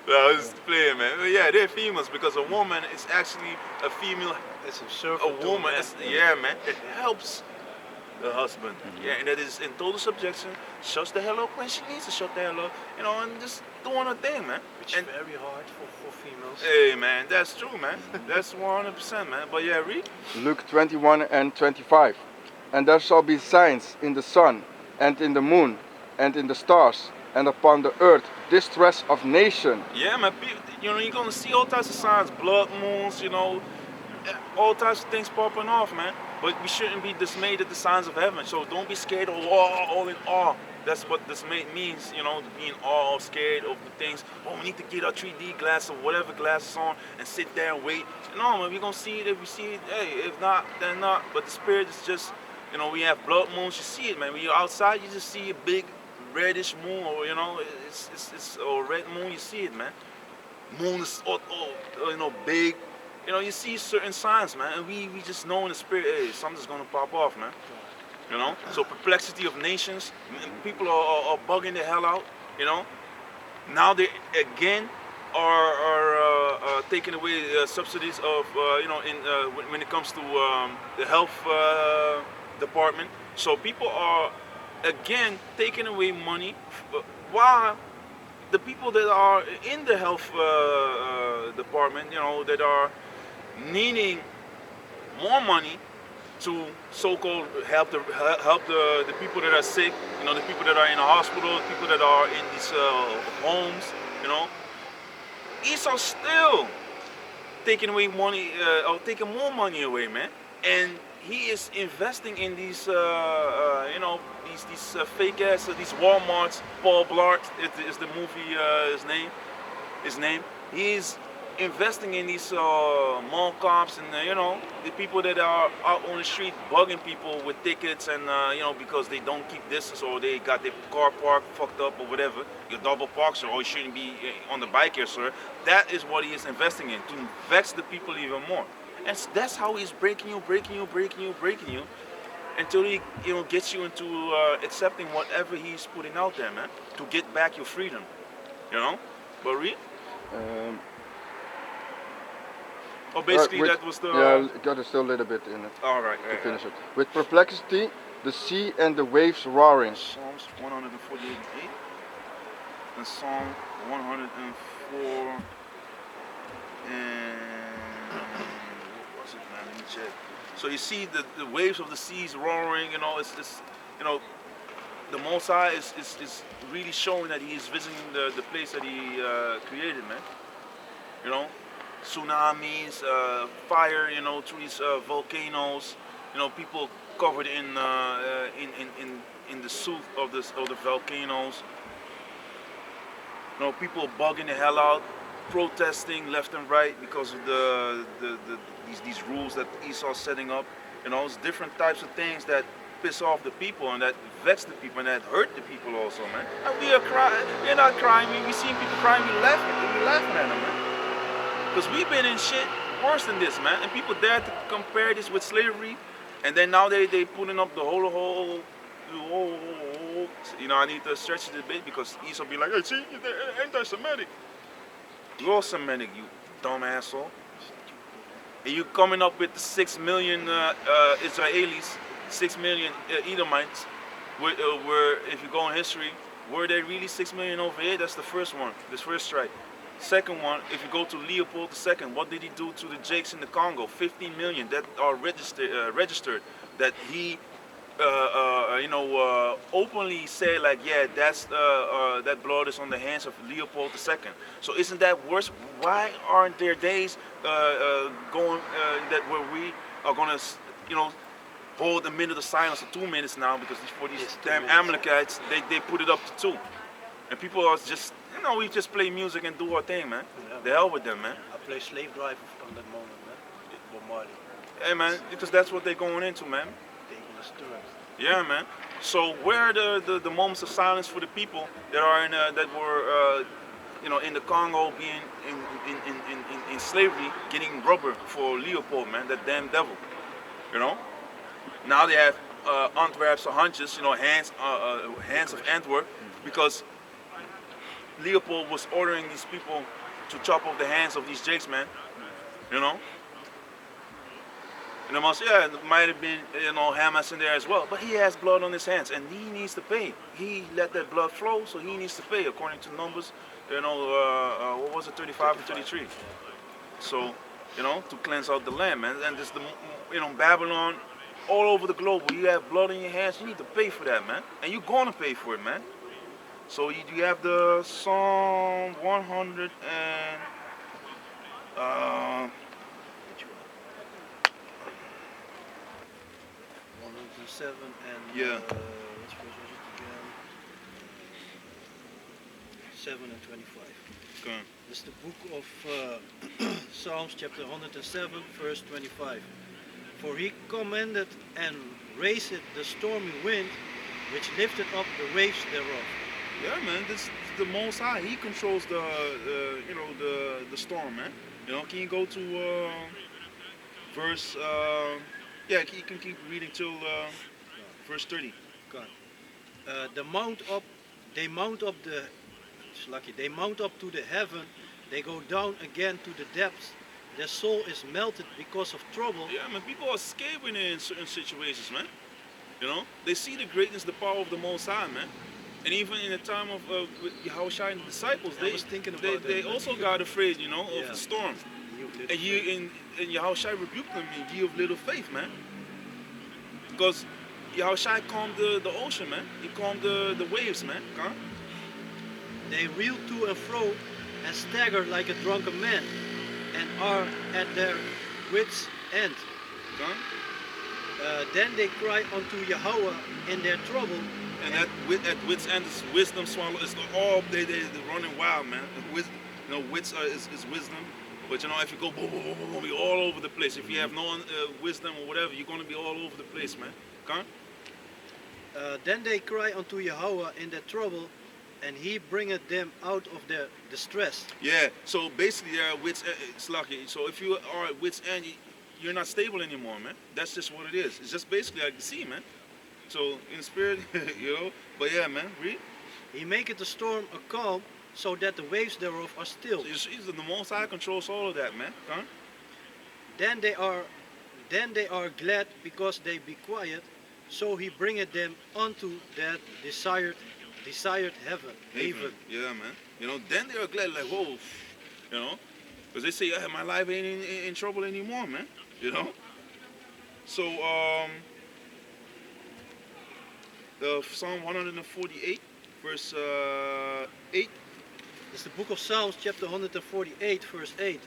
No, I was just playing, man. But yeah, they're females because a woman is actually a female. It's a servant. A woman, yeah, man. It helps the husband. Yeah, and that is in total subjection. Shuts the hell up when she needs to shut the hell up. And just doing her thing, man. Which is very hard for females. Hey, man, that's true, man. That's 100%, man. But yeah, read. Luke 21 and 25. And there shall be signs in the sun, and in the moon, and in the stars, and upon the earth distress of nation. Yeah, man. You're going to see all types of signs, blood moons, all types of things popping off, man. But we shouldn't be dismayed at the signs of heaven. So don't be scared or all in awe. That's what dismay means, being all scared of the things. Oh, we need to get our 3D glass or whatever glasses on and sit there and wait. No, man, we're going to see it if we see it. Hey, if not, then not. But the spirit is just, we have blood moons. You see it, man. When you're outside, you just see a big reddish moon or, it's a red moon. You see it, man. Moon is, big. You see certain signs, man. And we just know in the spirit, hey, something's going to pop off, man. So perplexity of nations, people are bugging the hell out, Now they again are taking away subsidies of, when it comes to the health department. So people are again taking away money while the people that are in the health department, that are needing more money to so-called help the people that are sick, the people that are in the hospital, the people that are in these homes, Esau's still taking away money, or taking more money away, man. And he is investing in these, these fake ass, these Walmarts. Paul Blart is the movie, his name. He's investing in these mall cops and the people that are out on the street bugging people with tickets and because they don't keep distance or they got their car parked fucked up or whatever. You double park, sir, or you shouldn't be on the bike here, sir. That is what he is investing in, to vex the people even more. And that's how he's breaking you until he gets you into accepting whatever he's putting out there, man, to get back your freedom. But read. Basically that was the... Yeah, got it still a little bit in it. All right. To finish it. With perplexity, the sea and the waves roaring. Psalms 148:8 and Psalm 104 and... What was it, man? Let me check. So you see the waves of the seas roaring, it's the Most High is really showing that he is visiting the place that he created, man. Tsunamis, fire, through these volcanoes, people covered in the soot of the volcanoes. People bugging the hell out, protesting left and right because of these rules that Esau's setting up. It's different types of things that piss off the people and that vex the people and that hurt the people also, man. And we are crying, we're not crying, we see people crying, we laughing at them, man. Because we've been in shit worse than this, man. And people dare to compare this with slavery. And then now they putting up the whole I need to stretch it a bit because Esau be like, hey, see, they're anti-Semitic. You're Semitic, you dumb asshole. and you coming up with the 6 million Israelis, 6 million Edomites, where if you go in history, were there really 6 million over here? That's the first one, this first strike. Second one, if you go to Leopold II, what did he do to the Jakes in the Congo? 15 million that are registered that he openly say like, yeah, that's that blood is on the hands of Leopold II. So isn't that worse? Why aren't there days going that where we are gonna, hold a minute of silence or 2 minutes now because for these Yes, 2 damn minutes. Amalekites, they put it up to 2, and people are just, we just play music and do our thing, man. Yeah. The hell with them, man. I play Slave Driver on that moment, man. Bob Marley. Hey, man, because that's what they're going into, man. Taking the stirrups. Yeah, man. So where are the moments of silence for the people that are that were in the Congo being in slavery, getting rubber for Leopold, man, that damn devil, Now they have Antwerp's or hunches, hands of Antwerp, because Leopold was ordering these people to chop off the hands of these jakes, man, And it might have been, Hamas in there as well, but he has blood on his hands, and he needs to pay. He let that blood flow, so he needs to pay according to Numbers. What was it, 35 and 33? So, to cleanse out the land, man. And this, Babylon, all over the globe, where you have blood in your hands, you need to pay for that, man. And you're gonna pay for it, man. So you have the Psalm 100 and. Which one? 107 and Yeah. which verse was it again? 7 and 25. Okay. This is the book of Psalms chapter 107 verse 25. For he commanded and raised the stormy wind, which lifted up the waves thereof. Yeah, man, this is the Most High. He controls the storm, man. Can you go to verse? You can keep reading till verse 30. God. They mount up to the heaven. They go down again to the depths. Their soul is melted because of trouble. Yeah, man, people are scared when they're in certain situations, man. They see the greatness, the power of the Most High, man. And even in the time of Yahushua and the disciples, I was thinking about they that. also got afraid, of Yeah. the storm. You little And Yahushua rebuked them in ye of little faith, man. Because Yahushua calmed the ocean, man. He calmed the waves, man. Huh? They reel to and fro and stagger like a drunken man, and are at their wits' end. Huh? Then they cry unto Yahweh in their trouble. And at wits end is wisdom swallow. It's they're running wild, man. Wits is wisdom. But if you go boom, boom, boom, boom, you're all over the place. If you have no wisdom or whatever, you're gonna be all over the place, man. Huh? Then they cry unto Yahweh in their trouble, and he bringeth them out of their distress. Yeah. So basically, they're at wits. It's lucky. So if you are at wits end, you're not stable anymore, man. That's just what it is. It's just basically like the sea, man. So in the spirit, But yeah, man, read. He maketh the storm a calm, so that the waves thereof are still. So you see, the Most High controls all of that, man. Huh? Then they are glad because they be quiet, so he bringeth them unto that desired heaven. Haven. Yeah, man. Then they are glad, like, whoa, because they say, yeah, my life ain't in trouble anymore, man. So the Psalm 148, verse 8. It's the book of Psalms, chapter 148, verse 8.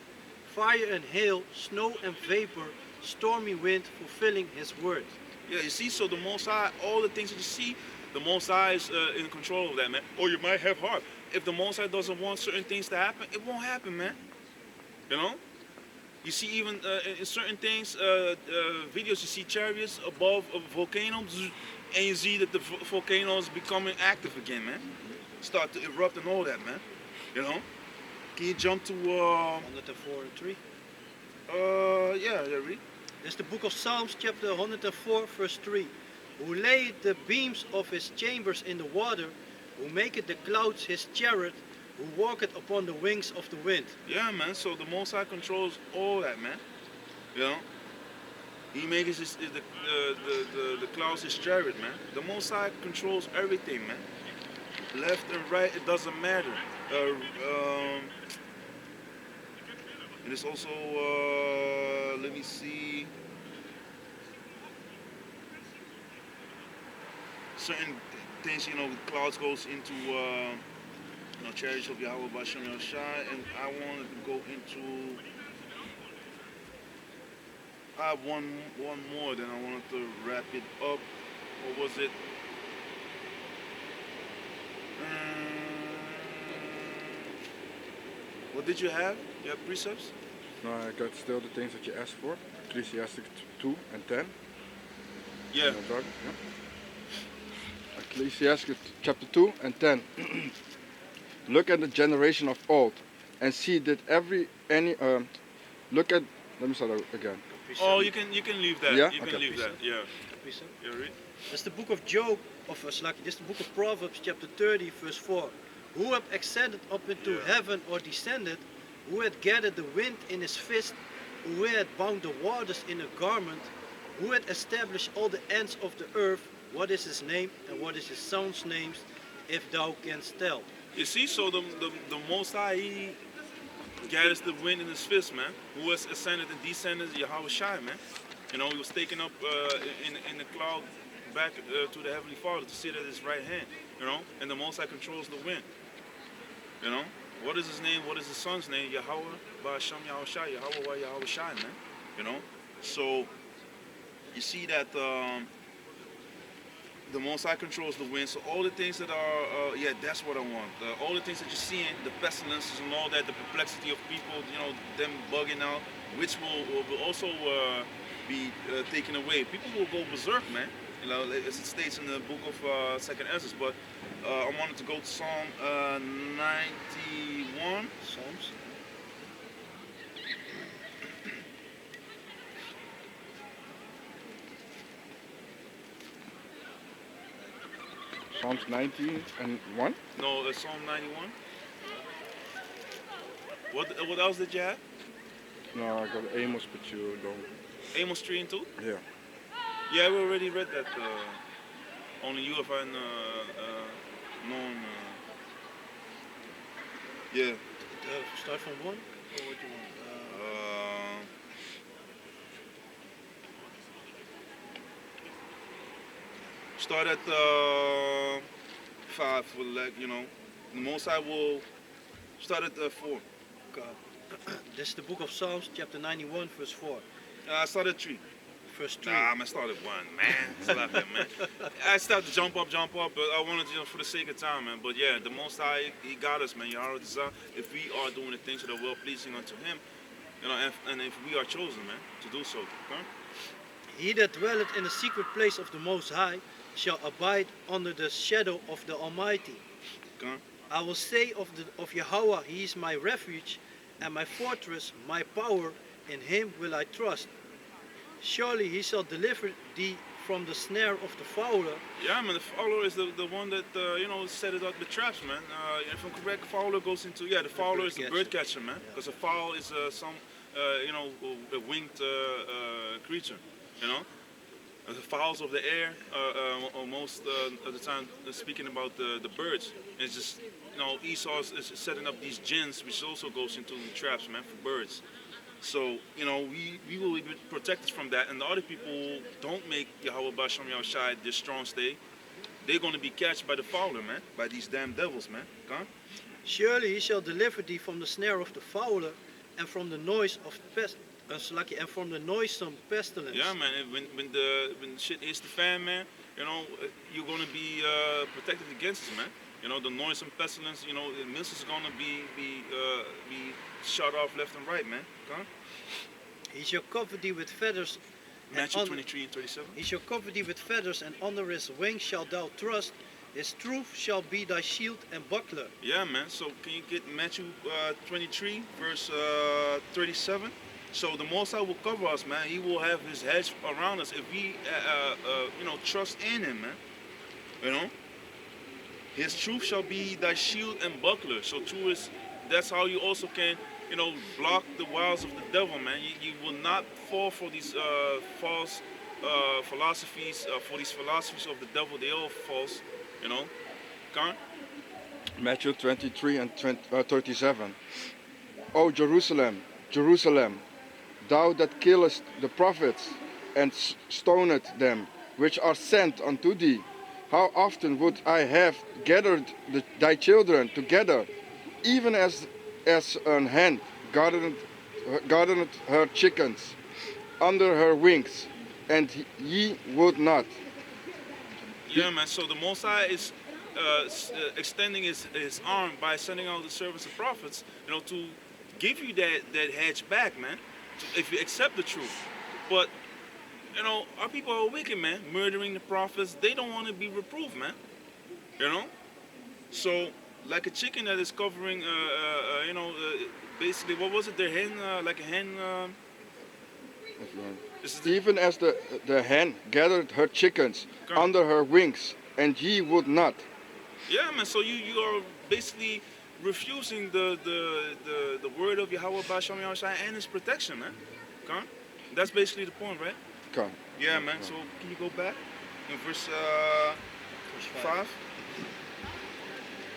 Fire and hail, snow and vapor, stormy wind, fulfilling his word. Yeah, you see, so the Most High, all the things that you see, the Most High is in control of that, man. Or you might have heart. If the Most High doesn't want certain things to happen, it won't happen, man. You see, even in certain things, videos, you see chariots above a volcano, and you see that the volcano is becoming active again, man. Start to erupt and all that, man. Can you jump to 104 and 3. read. It's the book of Psalms, chapter 104, verse 3. Who laid the beams of his chambers in the water, who maketh the clouds his chariot, who walketh upon the wings of the wind. Yeah, man. So the Most High controls all that, man. You know, He makes the clouds his chariot, man. The Most High controls everything, man. Left and right, it doesn't matter. And it's also, let me see, certain things, the clouds goes into, chariots of Yahweh Bashem Shai, and I wanted to go into, I have one more, then I wanted to wrap it up. What was it? What did you have? You have precepts? No, I got still the things that you asked for. Ecclesiastic 2 and 10. Yeah. Ecclesiastic chapter 2 and 10. Look at the generation of old and see that look at, let me start again. Oh, you can leave that. Yeah? You can Okay. leave that. Yeah. Precept. Yeah, read. That's the book of Job, this is the book of Proverbs, chapter 30, verse 4. Who hath ascended up into Yeah. heaven or descended? Who hath gathered the wind in his fist? Who hath bound the waters in a garment? Who hath established all the ends of the earth? What is his name and what is his son's names, if thou canst tell? You see, so the Most High, he gathers the wind in his fist, man. Who has ascended and descended? Yahweh Shai, man. He was taken up in the cloud back to the Heavenly Father to sit at his right hand, and the Most High controls the wind. What is his name? What is his son's name? Yahweh Ba'asham Yahweh Shai, Yahweh Wa Yahweh Shai, man. So you see that the Most High controls the wind. So all the things that are, that's what I want. All the things that you're seeing, the pestilences and all that, the perplexity of people, them bugging out, which will also be taken away. People will go berserk, man. As it states in the book of Second Ezra. But I wanted to go to Psalm 91. Psalms. Psalms 19 and 1. No, Psalm 91. What else did you have? No, I got Amos, but you don't. Amos 3 and 2? Yeah. Yeah, we already read that. Only you have known. Yeah. Start from 1? Or what do you want? Start at 5 for the Most High will start at 4. God. This is the book of Psalms, chapter 91, verse 4. I started at 3. Verse 3. Nah, I started 1, man. Slap that, man. I started to jump up, but I wanted to, for the sake of time, man. But yeah, the Most High, He got us, man. Yahweh Desire. If we are doing the things that are well pleasing unto Him, and if we are chosen, man, to do so. Okay? He that dwelleth in the secret place of the Most High shall abide under the shadow of the Almighty. Okay? I will say of Yahweh, He is my refuge and my fortress, my power. In Him will I trust. Surely He shall deliver thee from the snare of the fowler. Yeah, man, the fowler is the one that, set it up the traps, man. If I'm correct, fowler goes into, the fowler is the bird catcher, man. Because a fowl is a winged creature, The fowls of the air, most of the time, speaking about the birds. It's just, Esau is setting up these gins, which also goes into the traps, man, for birds. So, we will be protected from that. And the other people don't make Yahweh Ba'asham Yahweh Shai their strong stay. They're going to be catched by the fowler, man. By these damn devils, man. Come. Surely He shall deliver thee from the snare of the fowler and from the noise of and from the noisome pestilence. Yeah, man. When shit hits the fan, man, you're going to be protected against it, man. The noisome pestilence, the missiles are going to be shot off left and right, man. Come. He shall cover thee with feathers. Matthew 23 and 37. He shall cover thee with feathers, and under His wings shalt thou trust. His truth shall be thy shield and buckler. Yeah, man. So can you get Matthew 23, verse 37? So the Most High will cover us, man. He will have His hedge around us if we, trust in Him, man. His truth shall be thy shield and buckler. So that's how you also can, block the wiles of the devil, man. You will not fall for these false philosophies, for these philosophies of the devil. They all false, you know. Come on. Matthew 23 and 37. O Jerusalem, Jerusalem, thou that killest the prophets and stonest them which are sent unto thee, how often would I have gathered thy children together, even as an hen gathered her chickens under her wings, and ye would not. Yeah, man. So the Most High is extending his arm by sending out the servants of prophets, to give you that hedge back, man. If you accept the truth, but our people are wicked, man. Murdering the prophets, they don't want to be reproved, man. So like a chicken that is covering, basically, what was it? Their hen, like a hen. Even as the hen gathered her chickens under her wings, and ye would not. Yeah, man. So you are basically refusing the word of Yahweh Basham Yahushai and his protection, man. Okay? That's basically the point, right? Okay. Yeah, man. So can you go back in verse 5?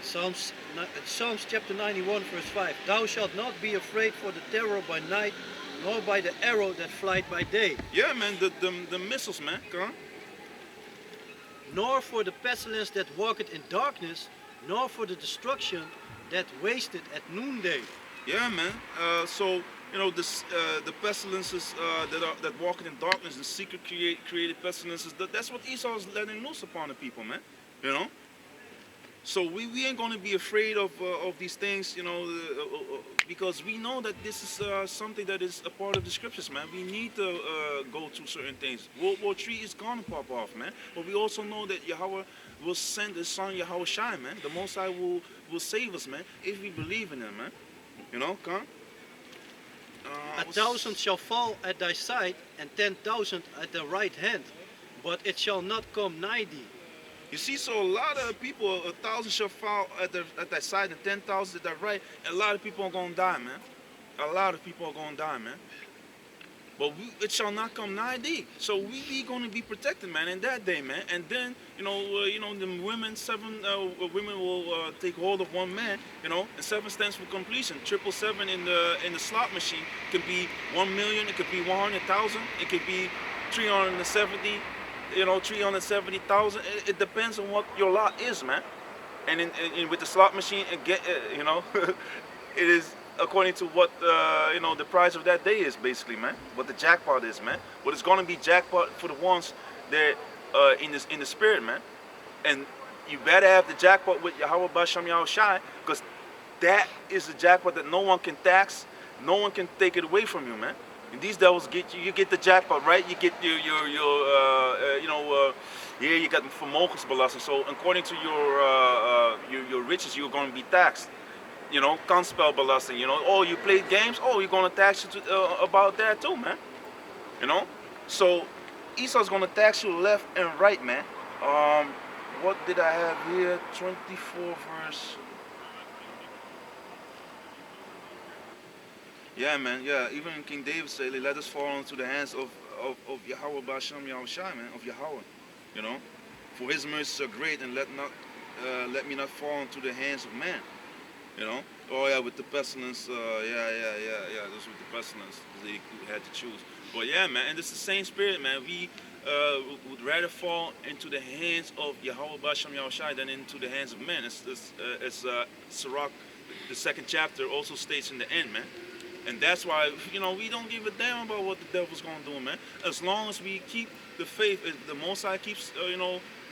Psalms chapter 91 verse 5. Thou shalt not be afraid for the terror by night, nor by the arrow that flieth by day. Yeah, man. The missiles, man. Come on. Nor for the pestilence that walketh in darkness, nor for the destruction that wasteth at noonday. Yeah, man. So the pestilences that walk in darkness, the secret created pestilences. That's what Esau is letting loose upon the people, man. So we ain't gonna be afraid of these things, because we know that this is something that is a part of the scriptures, man. We need to go through certain things. World War III is gonna pop off, man. But we also know that Yahweh will send His Son Yahweh Shai, man. The Most High will save us, man, if we believe in Him, man. Come. 1,000 shall fall at thy side, and 10,000 at the right hand, but it shall not come nigh thee. You see, so a lot of people, 1,000 shall fall at that side and 10,000 at that right, and a lot of people are going to die, man. A lot of people are going to die, man. But it shall not come nigh thee. So we going to be protected, man, in that day, man. And then, the women, 7 women will take hold of one man, and 7 stands for completion. 777 in the slot machine can be 1 million, it could be 100,000, it could be 370. 370,000. It depends on what your lot is, man. And with the slot machine, it is according to what the price of that day is, basically, man. What the jackpot is, man. What is going to be jackpot for the ones that in the spirit, man. And you better have the jackpot with Yahweh Basham Yahushai, because that is the jackpot that no one can tax, no one can take it away from you, man. And these devils get you get the jackpot, right? You get your you got vermogensbelasting. So according to your riches, you're going to be taxed. Kansspelbelasting. Oh, you played games. Oh, you're going to tax you about that too, man. So Esau's going to tax you left and right, man. What did I have here? 24 verse. Yeah, man. Yeah, even King David said, "Let us fall into the hands of Yahweh Basham Yahushai, man, of Yahweh. For His mercies are great, and let me not fall into the hands of man. Oh yeah, with the pestilence. This with the pestilence, they had to choose. But yeah, man, and it's the same spirit, man. We would rather fall into the hands of Yahweh Basham Yahushai than into the hands of men. As Sirach, the 2nd chapter, also states in the end, man. And that's why, we don't give a damn about what the devil's going to do, man. As long as we keep the faith, if the Most High keeps,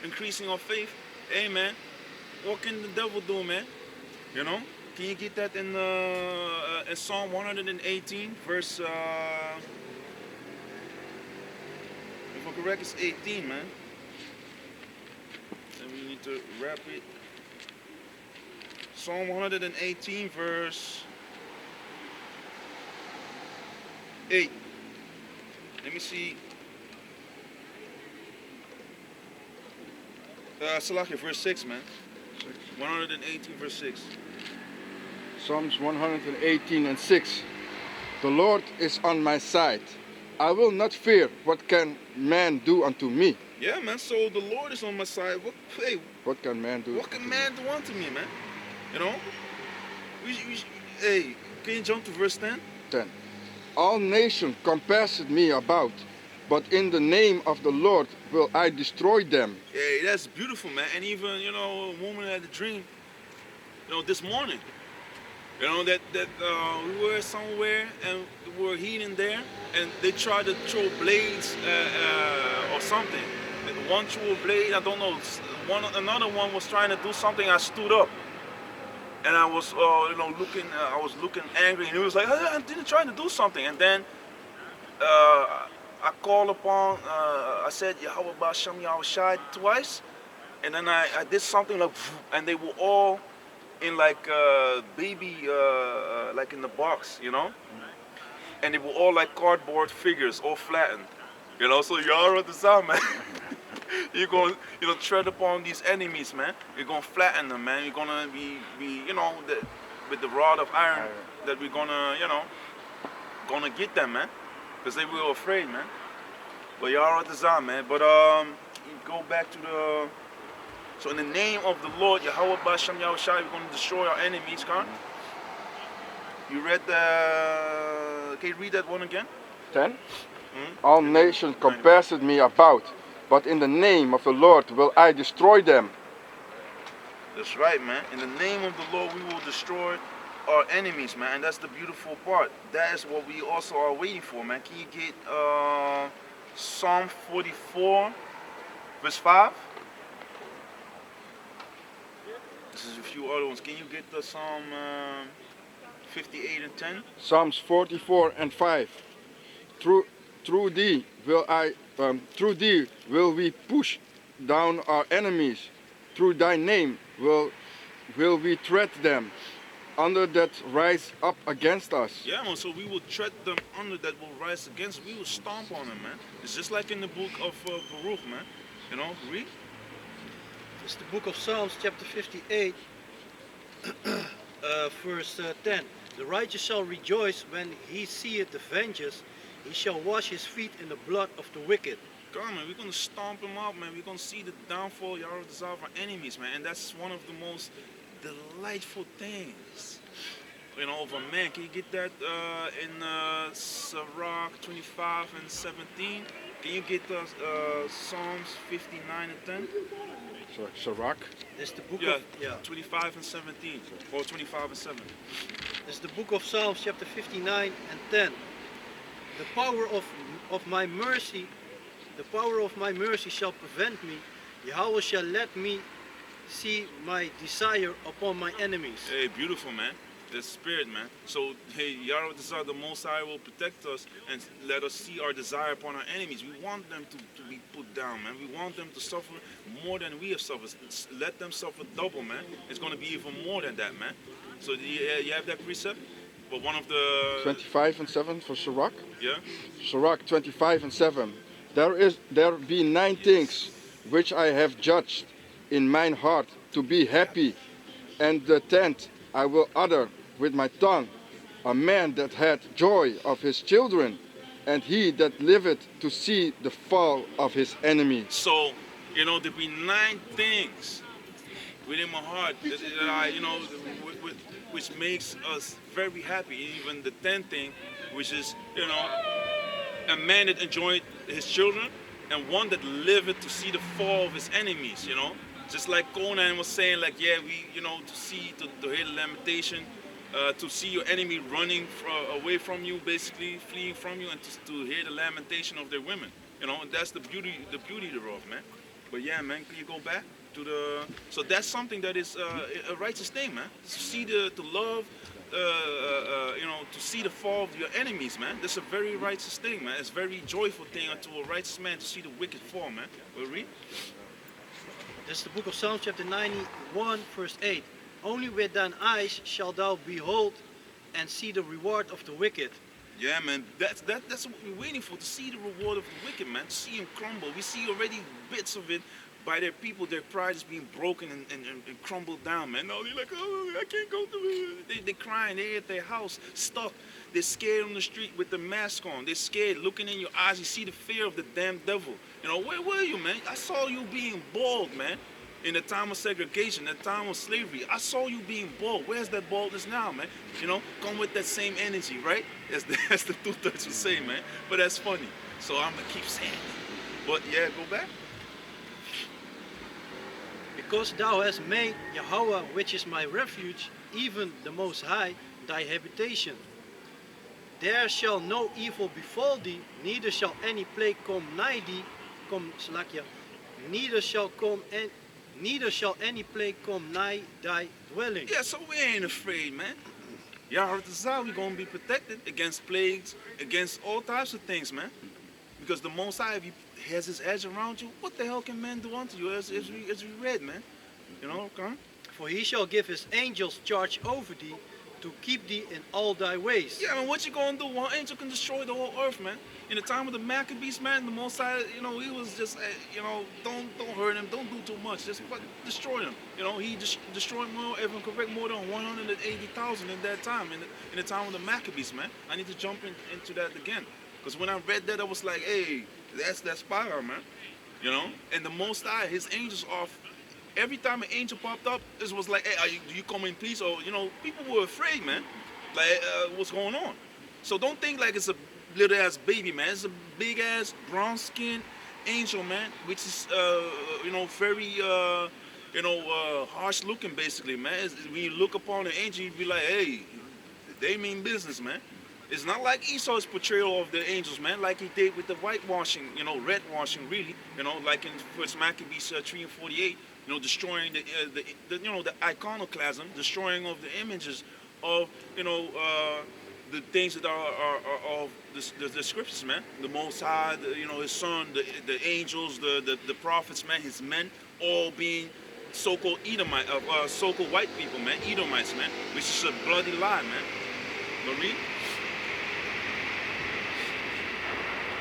increasing our faith, hey, man, what can the devil do, man? Can you get that in Psalm 118, verse, if I'm correct, it's 18, man. And we need to wrap it. Psalm 118, verse 8. Let me see. Salaki, verse 6, man. 118, verse 6. Psalms 118 and 6. The Lord is on my side. I will not fear. What can man do unto me? Yeah, man. So the Lord is on my side. Hey, What can man do? what can man do unto me, man? You know? Hey, can you jump to verse 10? 10. All nations compassed me about, but in the name of the Lord will I destroy them. Hey, that's beautiful, man. And even, you know, a woman had a dream, you know, this morning. You know, that we were somewhere and we were heating there, and they tried to throw blades or something. And one threw a blade, I don't know. Another one was trying to do something. I stood up, and I was, you know, looking. I was looking angry, and he was like, "I didn't try to do something." And then I called upon. I said, "Yahweh Ba'Shem Yahushai" twice, and then I did something like, and they were all in like baby, like in the box, you know, and they were all like cardboard figures, all flattened, you know. So you're at the sound, man. You're going, you know, tread upon these enemies, man. You're gonna flatten them, man. You're gonna be you know, with the rod of iron that we're gonna, you know, gonna get them, man, because they were afraid, man. But you're at the sound, man. But you go back to the. So in the name of the Lord, Yahweh Ba'Shem Yahushai, we're going to destroy our enemies, Khan. You read the... Can you read that one again? 10. All nations compassed me about, but in the name of the Lord will I destroy them. That's right, man. In the name of the Lord, we will destroy our enemies, man. And that's the beautiful part. That is what we also are waiting for, man. Can you get Psalm 44, verse 5? This is a few other ones. Can you get the Psalm 58 and 10? Psalms 44 and 5. Through thee will we push down our enemies. Through thy name will we tread them under that rise up against us. Yeah, man. So we will tread them under that will rise against. We will stomp on them, man. It's just like in the book of Baruch, man. You know, read. It's the book of Psalms, chapter 58, verse 10. The righteous shall rejoice when he seeth the vengeance. He shall wash his feet in the blood of the wicked. Come on, man. We're going to stomp them out, man. We're going to see the downfall, Yahweh desire of our enemies, man. And that's one of the most delightful things, you know, of a man. Can you get that in Sirach 25 and 17? Can you get the Psalms 59 and 10? Sirach. This is the book Yeah, of 25 and 17, or 25 and 7. This is the book of Psalms, chapter 59 and 10. The power of my mercy, shall prevent me. Yahweh shall let me see my desire upon my enemies. Hey, beautiful, man. The spirit, man. So, hey, Yahweh desire, the Most High will protect us and let us see our desire upon our enemies. We want them to be put down, man. We want them to suffer more than we have suffered. Let them suffer double, man. It's going to be even more than that, man. So, you have that precept? But one of the... 25 and 7 for Sirach. Yeah? Sirach 25 and 7. There be 9 things which I have judged in mine heart to be happy, and the 10th I will utter with my tongue. A man that had joy of his children, and he that liveth to see the fall of his enemy. So, you know, there be 9 things within my heart that I, you know, which makes us very happy. Even the 10th thing, which is, you know, a man that enjoyed his children, and one that liveth to see the fall of his enemies, you know. Just like Conan was saying, like, yeah, we, you know, to hear the lamentation, to see your enemy running away from you, basically fleeing from you, and to hear the lamentation of their women, you know. And that's the beauty thereof, man. But yeah, man, can you go back to the? So that's something that is a righteous thing, man. To see to love, you know, to see the fall of your enemies, man. That's a very righteous thing, man. It's a very joyful thing unto a righteous man to see the wicked fall, man. Will read. This is the book of Psalms, chapter 91, verse 8. Only with thine eyes shalt thou behold and see the reward of the wicked. Yeah, man, that's what we're waiting for, to see the reward of the wicked, man, to see him crumble. We see already bits of it, by their people, their pride is being broken and crumbled down, man. No, they're like, oh, I can't go through it. They're crying. They're at their house, stuck. They're scared on the street with the mask on. They're scared. Looking in your eyes, you see the fear of the damn devil. You know, where were you, man? I saw you being bald, man. In the time of segregation, the time of slavery, I saw you being bald. Where's that baldness now, man? You know, come with that same energy, right? That's the two Dutch would say, man. But that's funny. So I'm gonna keep saying it. But yeah, go back. Because thou hast made Yahweh, which is my refuge, even the Most High, thy habitation. There shall no evil befall thee, neither shall any plague come nigh thee. Neither shall any plague come nigh thy dwelling. Yeah, so we ain't afraid, man. Yahweh, we're gonna be protected against plagues, against all types of things, man. Because the Most High, if he has his edge around you, what the hell can man do unto you? As we read, man. You know, okay? For he shall give his angels charge over thee, to keep thee in all thy ways. Yeah, man, what you gonna do? One angel can destroy the whole earth, man. In the time of the Maccabees, man, the Most High, you know, he was just, you know, don't hurt him, don't do too much, just destroy him. You know, he destroyed more, if I'm correct, more than 180,000 in that time, in the time of the Maccabees, man. I need to jump into that again. Because when I read that, I was like, hey, that's fire, man. You know? And the Most High, his angels are, every time an angel popped up, it was like, hey, do you come in peace? Or, you know, people were afraid, man. Like, what's going on? So don't think like it's a little ass baby, man. It's a big ass brown skinned angel, man, which is, you know, very, you know, harsh looking, basically, man. When you look upon an angel, you'd be like, hey, they mean business, man. It's not like Esau's portrayal of the angels, man, like he did with the whitewashing, you know, red washing, really, you know, like in First Maccabees 3:48, you know, destroying the you know, the iconoclasm, destroying of the images of, you know, the things that are of the scriptures, man. The Most High, you know, his son, the angels, the prophets, man, his men, all being so-called Edomite, so-called white people, man, Edomites, man, which is a bloody lie, man. Marie?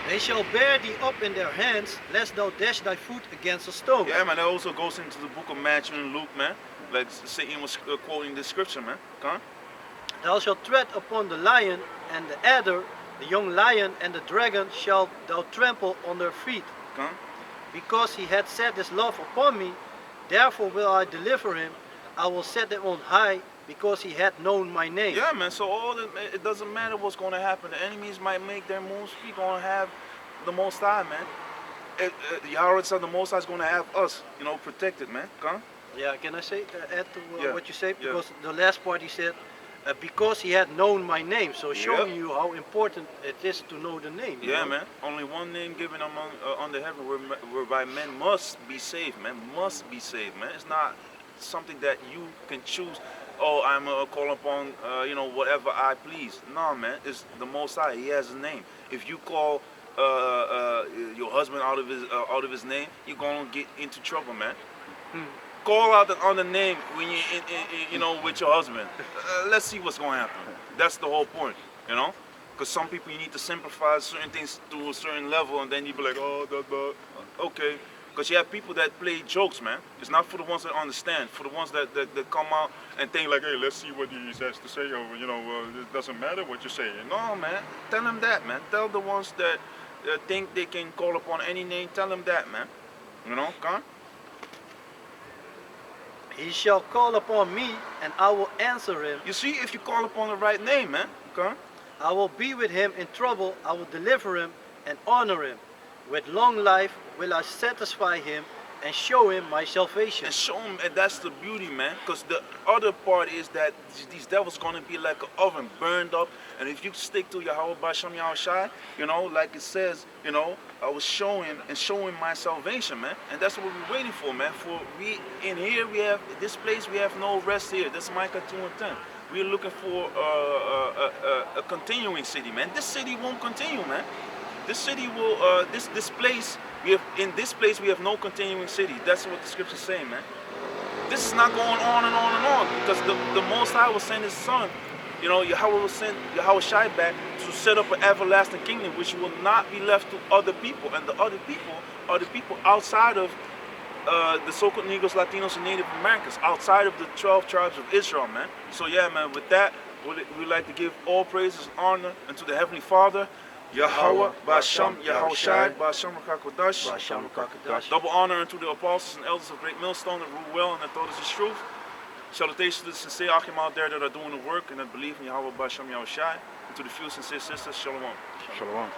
They shall bear thee up in their hands, lest thou dash thy foot against a stone. Yeah, man, that also goes into the book of Matthew and Luke, man. Like Satan was quoting the scripture, man. Come on. Thou shalt tread upon the lion and the adder, the young lion and the dragon shalt thou trample on their feet. Come on. Because he hath set his love upon me, therefore will I deliver him. I will set him on high, because he hath known my name. Yeah, man, so it doesn't matter what's going to happen. The enemies might make their moves. We're going to have the Most High, man. Yahweh said the Most High is going to have us, you know, protected, man. Come on. Yeah, can I say, add to Yeah. what you say? Yeah. Because the last part he said, because he had known my name. So showing Yep. you how important it is to know the name. you Yeah, know? man. Only one name given among under heaven whereby men must be saved, man. Must be saved, man. It's not something that you can choose. Oh, I'm gonna call upon, you know, whatever I please. No, man. It's the Most High. He has a name. If you call your husband out of his name, you're gonna get into trouble, man. Call out the other name when you you know, with your husband. Let's see what's gonna happen. That's the whole point, you know. Because some people, you need to simplify certain things to a certain level, and then you be like, oh, okay. Because you have people that play jokes, man. It's not for the ones that understand. For the ones that come out and think like, hey, let's see what he has to say, or, you know, it doesn't matter what you say. No, man. Tell them that, man. Tell the ones that think they can call upon any name, tell them that, man. You know, come on. He shall call upon me, and I will answer him. You see, if you call upon the right name, man, come on. I will be with him in trouble. I will deliver him and honor him. With long life will I satisfy him and show him my salvation. And show him, and that's the beauty, man. Because the other part is that these devils gonna be like an oven, burned up. And if you stick to Yahweh B'Shem Yahushai, you know, like it says, you know, I was showing my salvation, man. And that's what we're waiting for, man. For we in here, we have this place, we have no rest here. This Micah 2:10. We're looking for a continuing city, man. This city won't continue, man. This city will, this place, in this place we have no continuing city. That's what the scripture's saying, man. This is not going on and on and on, because the Most High will send his son, you know, Yahweh will send Yahweh Shai back to set up an everlasting kingdom, which will not be left to other people. And the other people are the people outside of the so-called Negroes, Latinos, and Native Americans outside of the 12 tribes of Israel, man. So yeah, man, with that, we'd like to give all praises and honor unto the Heavenly Father, Yahweh, Ba'asham, Yahushai, Ba'asham Rakakodash. Ba'asham Rakakodash. Double honor unto the apostles and elders of Great Millstone that rule well and that taught us His truth. Salutations to the sincere Achim out there that are doing the work and that believe in Yahweh, Ba'asham, Yahushai. And to the few sincere sisters, Shalom. Shalom.